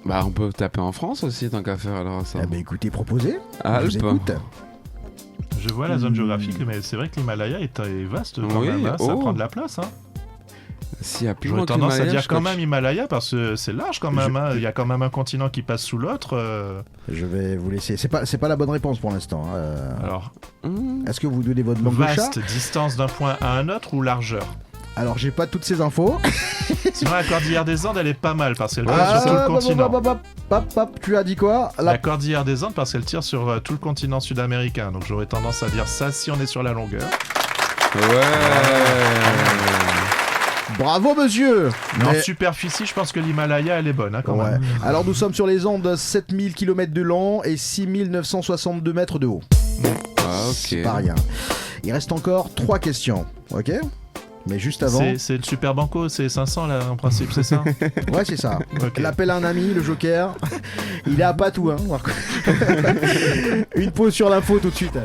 C: Bah, on peut taper en France aussi, tant qu'à faire alors ça.
A: Eh ben écoutez, proposez. Je
C: Alpes.
A: vous écoute.
B: Je vois la zone géographique, mais c'est vrai que l'Himalaya est vaste quand
C: Oui,
B: même, ça
C: oh.
B: prend de la place.
C: S'il y a plus
B: J'aurais
C: loin que
B: tendance à
C: l'Himalaya,
B: dire
C: je
B: quand
C: crois
B: même Himalaya parce que c'est large quand même. Il y a quand même un continent qui passe sous l'autre.
A: Je vais vous laisser. C'est pas la bonne réponse pour l'instant.
B: Alors,
A: Est-ce que vous donnez votre langue de chat?
B: vaste, distance d'un point à un autre ou largeur?
A: Alors j'ai pas toutes ces infos.
B: Sinon, la cordillère des Andes, elle est pas mal parce qu'elle tire sur tout le continent.
A: Tu as dit quoi?
B: La cordillère des Andes parce qu'elle tire sur tout le continent sud-américain. Donc j'aurais tendance à dire ça si on est sur la longueur.
C: Ouais.
A: Bravo monsieur.
B: Mais en
A: Mais-
B: superficie, je pense que l'Himalaya, elle est bonne quand
A: Ouais.
B: même.
A: Alors nous sommes sur les Andes, 7000 km de long et 6962 mètres de haut.
C: Ah, ok.
A: C'est pas rien. Il reste encore 3 questions, ok? Mais juste avant...
B: C'est le Super Banco, c'est 500 là en principe, c'est ça?
A: Ouais, c'est ça.
B: Ok.
A: L'appel à un ami, le Joker. Il est à pas tout, hein. Une pause sur l'info tout de suite.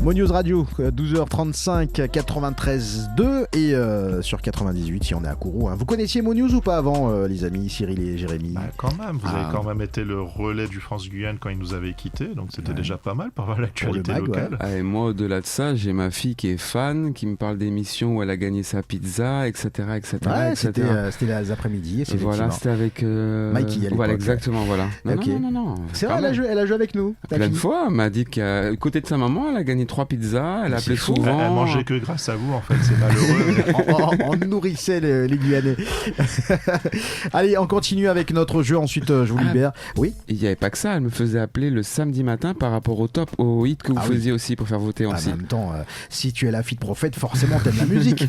A: Monews Radio, 12h35, 93.2 et sur 98 si on est à Kourou. Vous connaissiez Monews ou pas avant, les amis, Cyril et Jérémy?
B: Bah, quand même, vous avez quand même été le relais du France-Guyane quand il nous avait quittés, donc c'était déjà pas mal par l'actualité
A: Pour le mag,
B: locale.
C: Ah, et moi, au-delà de ça, j'ai ma fille qui est fan, qui me parle d'émissions où elle a gagné sa pizza, etc. etc.,
A: Ouais,
C: etc.
A: c'était les après-midi.
C: Voilà, c'était avec
A: Mikey, à l'époque.
C: voilà, exactement, voilà. Non,
A: Ok.
C: non.
A: C'est vrai,
C: Quand même.
A: elle a joué avec nous. ta
C: Plein de
A: fille.
C: fois, elle m'a dit qu'à côté de sa maman, elle a gagné 3 pizzas, elle
A: Mais
C: appelait
A: c'est fou.
C: souvent.
B: Elle mangeait que grâce à vous, en fait, c'est malheureux.
A: On nourrissait les Guyanais. Allez, on continue avec notre jeu. Ensuite, je vous libère. Oui.
C: Il n'y avait pas que ça, elle me faisait appeler le samedi matin par rapport au hit que vous faisiez aussi pour faire voter
A: En
C: aussi.
A: même temps, si tu es la fille de prophète, forcément t'aimes la musique.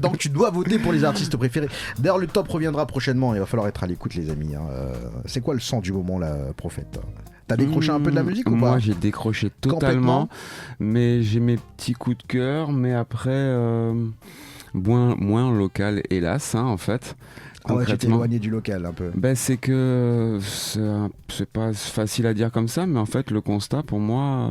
A: Donc tu dois voter pour les artistes préférés. D'ailleurs, le top reviendra prochainement. Il va falloir être à l'écoute, les amis. C'est quoi le son du moment, la prophète? T'as décroché un peu de la musique ou pas?
C: Moi, j'ai décroché totalement, mais j'ai mes petits coups de cœur, mais après, moins local, hélas, en fait.
A: Ah ouais, tu t'es
C: Concrètement.
A: éloigné du local un peu.
C: Ben, c'est que c'est pas facile à dire comme ça, mais en fait, le constat pour moi,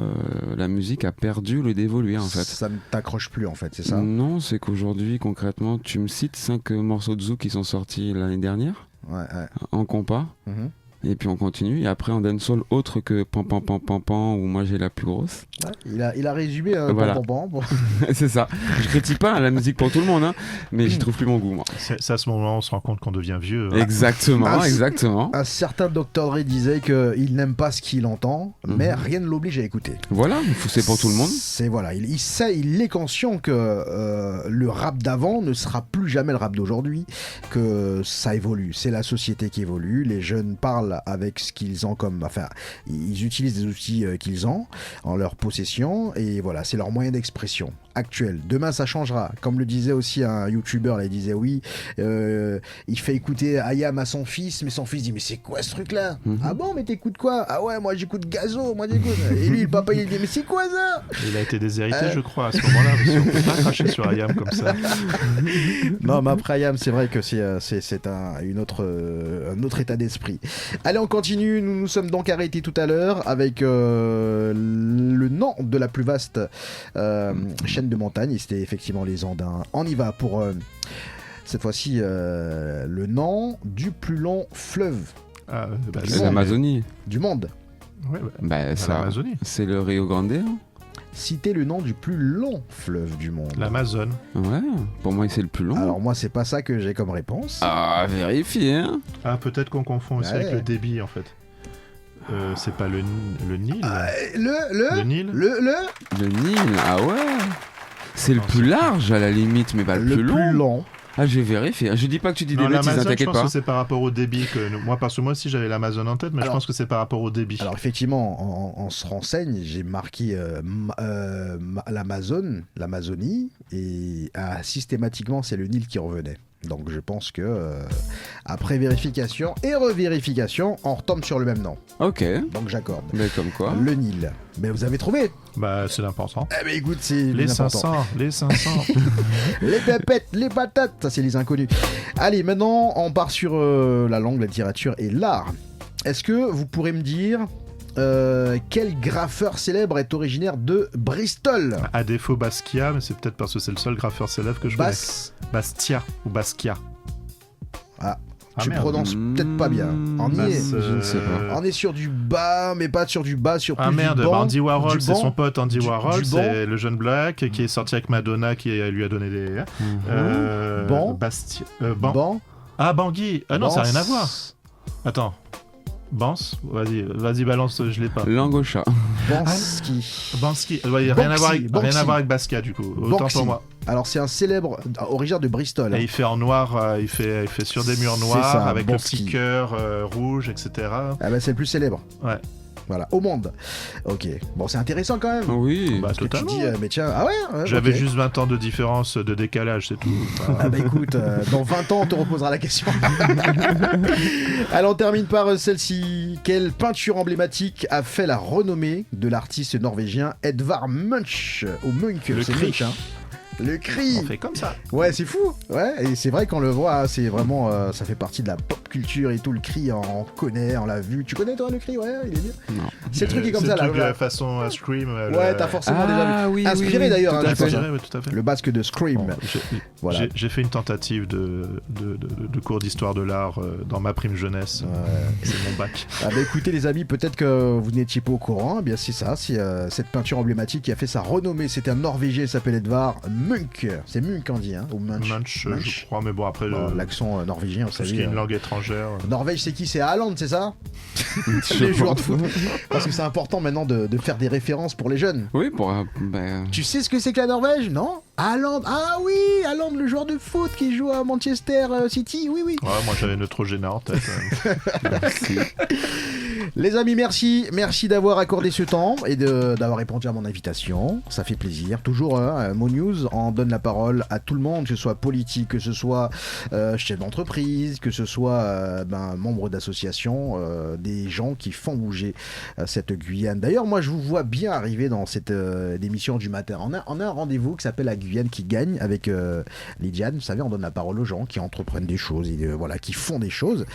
C: la musique a perdu le d'évoluer en fait.
A: Ça ne t'accroche plus en fait, c'est ça?
C: Non, c'est qu'aujourd'hui, concrètement, tu me cites 5 morceaux de zouk qui sont sortis l'année dernière
A: Ouais.
C: en compas.
A: Mhm.
C: Et puis on continue, et après en dancehall autre que pan pan pan pan pan où moi j'ai la plus grosse.
A: Ouais, il a résumé
C: Voilà.
A: bon.
C: C'est ça. Je critique pas la musique pour tout le monde, hein, mais j'y trouve plus mon goût moi.
B: C'est à ce moment-là on se rend compte qu'on devient vieux.
C: Exactement,
A: Ah,
C: exactement.
A: Un certain Dr. Dre disait qu'il n'aime pas ce qu'il entend, mais rien ne l'oblige à écouter.
C: Voilà, c'est pour tout le monde.
A: C'est voilà, il sait, il est conscient que le rap d'avant ne sera plus jamais le rap d'aujourd'hui, que ça évolue, c'est la société qui évolue, les jeunes parlent avec ce qu'ils ont comme, enfin, ils utilisent des outils qu'ils ont en leur possession et voilà, c'est leur moyen d'expression actuel. Demain ça changera, comme le disait aussi un YouTuber, là, il disait oui, il fait écouter Ayam à son fils, mais son fils dit mais c'est quoi ce truc là? Ah bon, mais t'écoutes quoi? Ah ouais, moi j'écoute Gazo, moi j'écoute. Et lui le papa il dit mais c'est quoi ça?
B: Il a été déshérité je crois à ce moment-là, parce qu'on peut pas cracher sur Ayam comme ça.
A: Non mais après Ayam c'est vrai que c'est un autre état d'esprit. Allez on continue, nous nous sommes donc arrêtés tout à l'heure avec le nom de la plus vaste chaîne de montagne, et c'était effectivement les Andins. On y va pour cette fois-ci le nom du plus long fleuve
C: C'est l'Amazonie.
A: du monde.
B: Ouais,
C: Bah, ça,
B: l'Amazonie.
C: c'est le Rio Grande. Hein.
A: Citez le nom du plus long fleuve du monde.
B: L'Amazone.
C: Ouais, pour moi c'est le plus long.
A: Alors moi c'est pas ça que j'ai comme réponse.
C: Ah, vérifiez. Hein.
B: Ah, peut-être qu'on confond aussi
A: Ouais.
B: avec le débit en fait. c'est pas le Nil.
A: Le
B: Nil.
C: Le Nil, ah ouais. C'est le plus large à la limite, mais pas le plus long. Ah, je vais vérifier. Je dis pas que tu dis des bêtises,
B: l'Amazon,
C: t'inquiète pas.
B: Je pense que c'est par rapport au débit que moi, parce que moi aussi j'avais l'Amazon en tête, mais je pense que c'est par rapport au débit.
A: Alors effectivement, on se renseigne. J'ai marqué l'Amazonie, et systématiquement c'est le Nil qui revenait. Donc je pense que après vérification et revérification, on retombe sur le même nom.
C: Ok.
A: Donc j'accorde.
C: Mais comme quoi.
A: Le Nil. Mais vous avez trouvé?
B: Bah c'est l'important.
A: Eh ben écoute, c'est
B: les
A: important.
B: 500.
A: Les pépettes, les patates, ça c'est les inconnus. Allez, maintenant on part sur la langue, la littérature et l'art. Est-ce que vous pourrez me dire quel graffeur célèbre est originaire de Bristol?
B: À défaut Basquiat, mais c'est peut-être parce que c'est le seul graffeur célèbre que je connais. Bastia ou Basquiat.
A: Tu prononces peut-être pas bien. On y est.
C: Je ne sais pas.
A: On est sur du bas, mais pas sur du bas, sur plus
B: Ah merde,
A: du banc,
B: Andy Warhol,
A: du
B: c'est
A: banc,
B: son pote Andy Warhol,
A: du
B: c'est le jeune black qui est sorti avec Madonna, qui lui a donné des...
A: Banc.
B: Banc. Ah, Bangui. Ah non, ça n'a rien à voir. Attends. Bans, vas-y, balance, je l'ai pas.
C: Langue au chat.
A: Bansky.
B: Ouais, rien à voir avec Basquiat du coup. Autant
A: Banksy.
B: pour moi.
A: Alors c'est un célèbre originaire de Bristol.
B: Et il fait en noir, il fait sur des murs noirs
A: ça,
B: avec
A: Banksy.
B: le petit cœur rouge, etc.
A: Ah bah c'est le plus célèbre.
B: Ouais.
A: Voilà, au monde. Ok. Bon, c'est intéressant quand même.
C: Oui.
B: Bah
A: Parce que tu
B: totalement.
A: dis, mais tiens, ah ouais.
B: J'avais
A: ok.
B: juste 20 ans de différence de décalage, c'est tout.
A: Ah bah écoute, dans 20 ans on te reposera la question. Alors on termine par celle-ci. Quelle peinture emblématique a fait la renommée de l'artiste norvégien Edvard Munch ou Munch,
B: Le
A: c'est
B: cri.
A: Munch, hein. Le cri.
B: On fait comme ça.
A: Ouais, c'est fou. Ouais, et c'est vrai qu'on le voit, c'est vraiment, ça fait partie de la pop culture et tout. Le cri, on connaît, on l'a vu. Tu connais toi le cri? Ouais, il est bien.
C: Non.
A: C'est le truc qui est comme ça
B: le
A: là.
B: truc de la façon Scream.
A: Ouais, t'as forcément déjà vu.
C: Oui,
A: Inspiré
C: oui,
A: d'ailleurs,
C: tout
A: hein,
C: à fait.
B: Inspiré, oui, tout à fait.
A: le basque de Scream.
B: Bon,
A: Voilà.
B: J'ai fait une tentative de cours d'histoire de l'art dans ma prime jeunesse. C'est mon bac.
A: Ah bah écoutez les amis, peut-être que vous n'étiez pas au courant. Eh bien c'est ça, c'est cette peinture emblématique qui a fait sa renommée. C'était un Norvégien, il s'appelle Edvard Munch. C'est Munch on dit, hein, ou Munch.
B: Munch, je crois, mais bon après
A: l'accent norvégien, vous
B: tout ce
A: savez.
B: qui est une langue étrangère.
A: Norvège, c'est qui? C'est Haaland, c'est ça? Les joueurs de foot. Parce que c'est important maintenant de faire des références pour les jeunes.
C: Oui, pour.
A: Tu sais ce que c'est que la Norvège? Non? Haaland. Ah oui, Haaland, le joueur de foot qui joue à Manchester City. Oui.
B: Ouais, moi j'avais Neutrogena en tête.
A: Les amis, merci d'avoir accordé ce temps et d'avoir répondu à mon invitation. Ça fait plaisir. Toujours, Mo News, on donne la parole à tout le monde, que ce soit politique, que ce soit chef d'entreprise, que ce soit membre d'association, des gens qui font bouger cette Guyane. D'ailleurs, moi, je vous vois bien arriver dans cette émission du matin. On a un rendez-vous qui s'appelle La Guyane qui gagne avec Lydiane. Vous savez, on donne la parole aux gens qui entreprennent des choses, et, qui font des choses.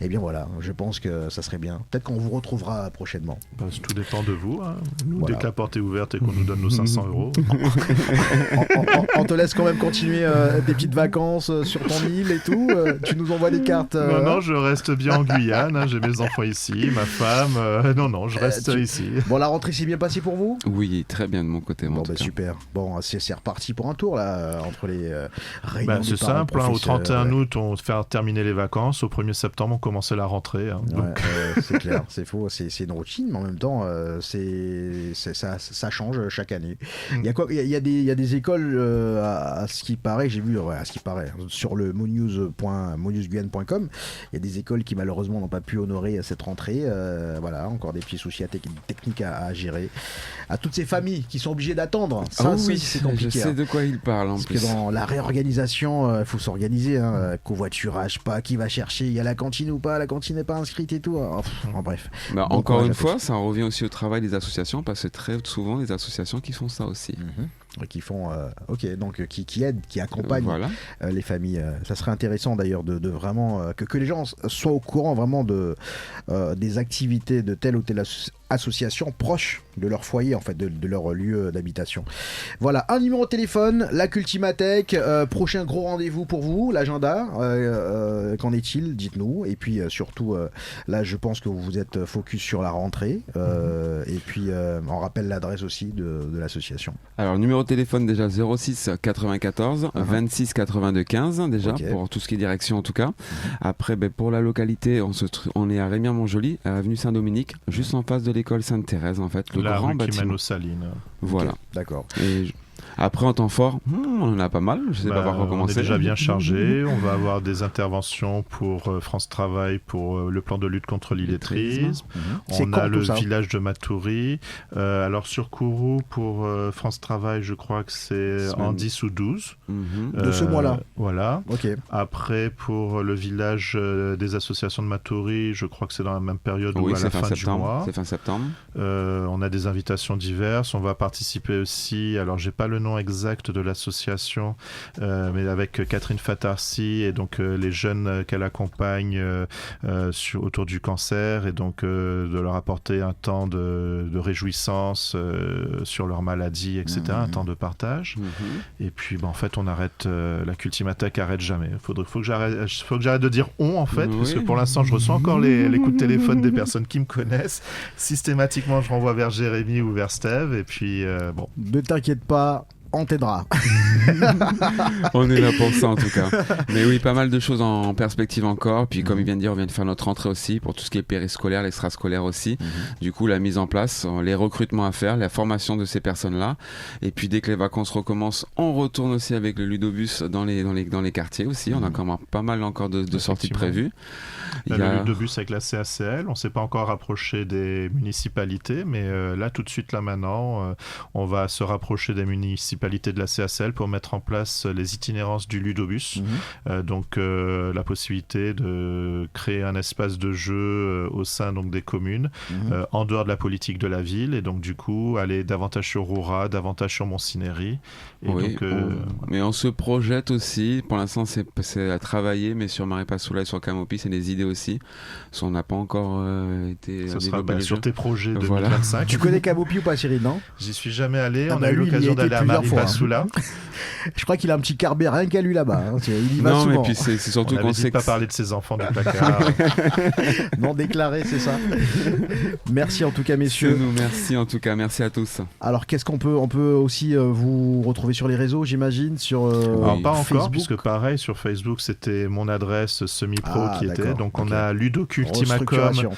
A: Et bien voilà, je pense que ça serait bien. Peut-être qu'on vous retrouvera prochainement.
B: Tout dépend de vous. Hein. Nous,
A: Voilà.
B: dès que la porte est ouverte et qu'on nous donne nos 500 €.
A: On te laisse quand même continuer des petites vacances sur ton île et tout. Tu nous envoies des cartes.
B: Non, je reste bien en Guyane. Hein. J'ai mes enfants ici, ma femme. Non, je reste ici.
A: Bon, la rentrée s'est bien passée pour vous?
C: Oui, très bien de mon côté.
A: Bon, super. Bon, c'est reparti pour un tour là, entre les réunions.
B: C'est simple. Au 31 août, on fait terminer les vacances. Au 1er septembre, on commençait la rentrée. Hein.
A: Ouais, c'est clair, c'est faux. C'est une routine, mais en même temps, ça change chaque année. Il y a des écoles, à ce qui paraît, j'ai vu, à ce qui paraît, sur le monewsguyane.com, il y a des écoles qui malheureusement n'ont pas pu honorer cette rentrée. Voilà, encore des petits soucis techniques à gérer. À toutes ces familles qui sont obligées d'attendre, ça,
C: oui,
A: c'est compliqué.
C: Je sais de quoi il parle en
A: Parce
C: plus.
A: que dans la réorganisation, il faut s'organiser. Covoiturage, pas qui va chercher, il y a la cantine ou pas, la cantine n'est pas inscrite et tout. Bref.
C: Bon encore une fois, ça en revient aussi au travail des associations, parce que c'est très souvent les associations qui font ça aussi.
A: Qui font, donc qui aident, qui accompagnent les familles. Ça serait intéressant d'ailleurs de vraiment que les gens soient au courant vraiment des activités de telle ou telle association proche de leur foyer, en fait, de leur lieu d'habitation. Voilà, un numéro de téléphone, la Cultimathèque, prochain gros rendez-vous pour vous, l'agenda, qu'en est-il, dites-nous, et puis surtout, là je pense que vous êtes focus sur la rentrée, et puis on rappelle l'adresse aussi de l'association.
C: Alors, numéro de téléphone déjà 06 94 26 82 15 déjà, pour tout ce qui est direction en tout cas. Après, pour la localité, on est à Rémières-Montjoly, à avenue Saint-Dominique, juste en face de l'école Sainte-Thérèse, en fait, le
B: la
C: grand
B: rue
C: bâtiment.
B: qui mène aux Salines.
C: Voilà.
A: D'accord.
C: Et après, en temps fort, on en a pas mal. Je sais pas par quoi commencer.
B: On est déjà bien chargé. On va avoir des interventions pour France Travail, pour le plan de lutte contre l'illettrisme. On a le village de Matoury. Alors sur Kourou, pour France Travail, je crois que c'est en 10 ou 12.
A: De ce mois-là.
B: Voilà.
A: Okay.
B: Après, pour le village des associations de Matoury, je crois que c'est dans la même période ou à la fin du mois.
C: C'est fin septembre.
B: On a des invitations diverses. On va participer aussi, alors j'ai pas le nom exact de l'association, mais avec Catherine Fatarsi et donc les jeunes qu'elle accompagne autour du cancer, et donc de leur apporter un temps de réjouissance sur leur maladie, etc., un temps de partage. Et puis en fait on arrête, la Cultimathèque arrête jamais. Faut que j'arrête de dire en fait, parce que pour l'instant je reçois encore les coups de téléphone des personnes qui me connaissent. Systématiquement je renvoie vers Jérémy ou vers Steve, et puis bon.
A: Ne t'inquiète pas, on t'aidera.
C: On est là pour ça en tout cas. Mais oui, pas mal de choses en perspective encore. Puis comme il vient de dire, on vient de faire notre rentrée aussi pour tout ce qui est périscolaire, l'extrascolaire aussi. Du coup, la mise en place, les recrutements à faire, la formation de ces personnes-là. Et puis dès que les vacances recommencent, on retourne aussi avec le ludobus dans les quartiers aussi. On a quand même pas mal encore de sorties prévues.
B: Le ludobus avec la CACL, on ne s'est pas encore rapproché des municipalités, mais là tout de suite, là maintenant, on va se rapprocher des municipalités de la CACL pour mettre en place les itinérances du ludobus. Donc la possibilité de créer un espace de jeu au sein donc des communes, en dehors de la politique de la ville, et donc du coup aller davantage sur Roura, davantage sur Montcinéry.
C: Mais on se projette aussi, pour l'instant c'est à travailler, mais sur Maripasoula et sur Camopi, c'est des idées aussi. Parce qu'on n'a pas encore été...
B: Ce sera sur tes projets 2025.
A: Tu connais Camopi ou pas, Cyril, non ?
B: J'y suis jamais allé, on a eu l'occasion d'aller à Maripasoula.
A: Je crois qu'il a un petit carbet rien qu'à lui là-bas. Il y va souvent.
C: Non, mais puis c'est surtout qu'on sait
B: pas parler de ses enfants du placard.
A: Non déclaré, c'est ça. Merci en tout cas, messieurs.
C: Merci en tout cas, merci à tous.
A: Alors qu'est-ce qu'on peut... On peut aussi vous retrouver sur les réseaux, j'imagine, sur
B: pas encore,
A: Facebook.
B: puisque pareil, sur Facebook, c'était mon adresse semi-pro qui était. Donc on a Ludocultimacom.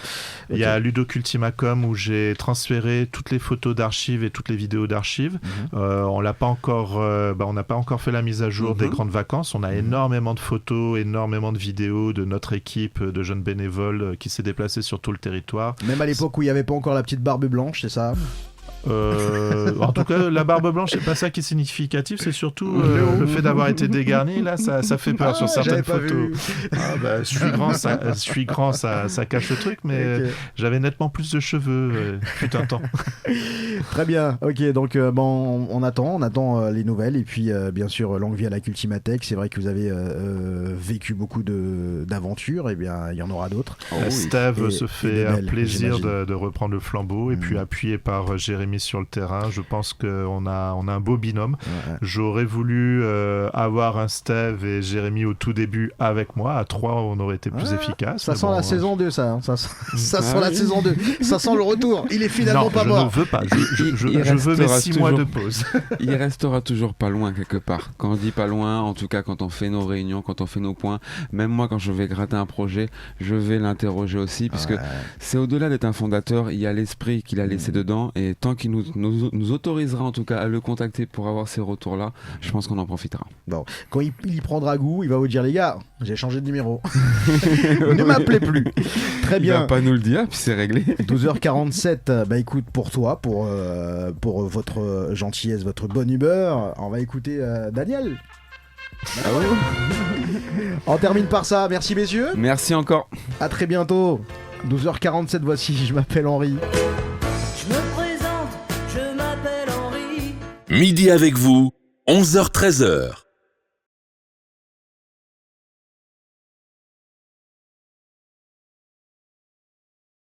B: Il y a Ludocultimacom où j'ai transféré toutes les photos d'archives et toutes les vidéos d'archives. On n'a pas encore fait la mise à jour des grandes vacances. On a énormément de photos, énormément de vidéos de notre équipe de jeunes bénévoles qui s'est déplacée sur tout le territoire.
A: Même à l'époque où il n'y avait pas encore la petite barbe blanche, c'est ça ?
B: En tout cas, la barbe blanche, c'est pas ça qui est significatif, c'est surtout le fait d'avoir été dégarni. Là, ça fait peur sur certaines photos. Je suis grand, ça cache le truc, mais j'avais nettement plus de cheveux fut un temps.
A: Très bien, ok, donc on attend les nouvelles, et puis bien sûr, longue vie à la Cultimathèque. C'est vrai que vous avez vécu beaucoup d'aventures, et bien il y en aura d'autres.
B: Steve se fait un plaisir de reprendre le flambeau, et puis appuyé par Jérémy sur le terrain, je pense qu'on a un beau binôme. J'aurais voulu avoir un Steve et Jérémy au tout début avec moi. À 3, on aurait été plus efficace.
A: Ça sent la saison 2, ça. Ça sent la saison 2. Ça sent le retour. Il est finalement pas mort.
B: Non, je ne veux pas. Je veux mes 6 mois de pause.
C: Il restera toujours pas loin quelque part. Quand on dit pas loin, en tout cas quand on fait nos réunions, quand on fait nos points, même moi quand je vais gratter un projet, je vais l'interroger aussi, puisque c'est au-delà d'être un fondateur, il y a l'esprit qu'il a laissé dedans, et tant qu'il nous autorisera en tout cas à le contacter pour avoir ces retours-là, je pense qu'on en profitera.
A: Bon, quand il y prendra goût, il va vous dire: les gars, j'ai changé de numéro. Ne m'appelez plus. Très bien.
C: Il va pas nous le dire, puis c'est réglé.
A: 12h47, bah écoute, pour toi, pour votre gentillesse, votre bonne humeur, on va écouter Daniel. On termine par ça. Merci messieurs.
C: Merci encore.
A: À très bientôt. 12h47, voici Je m'appelle Henri.
D: Je me présente, je m'appelle Henri.
E: Midi avec vous, 11h-13h.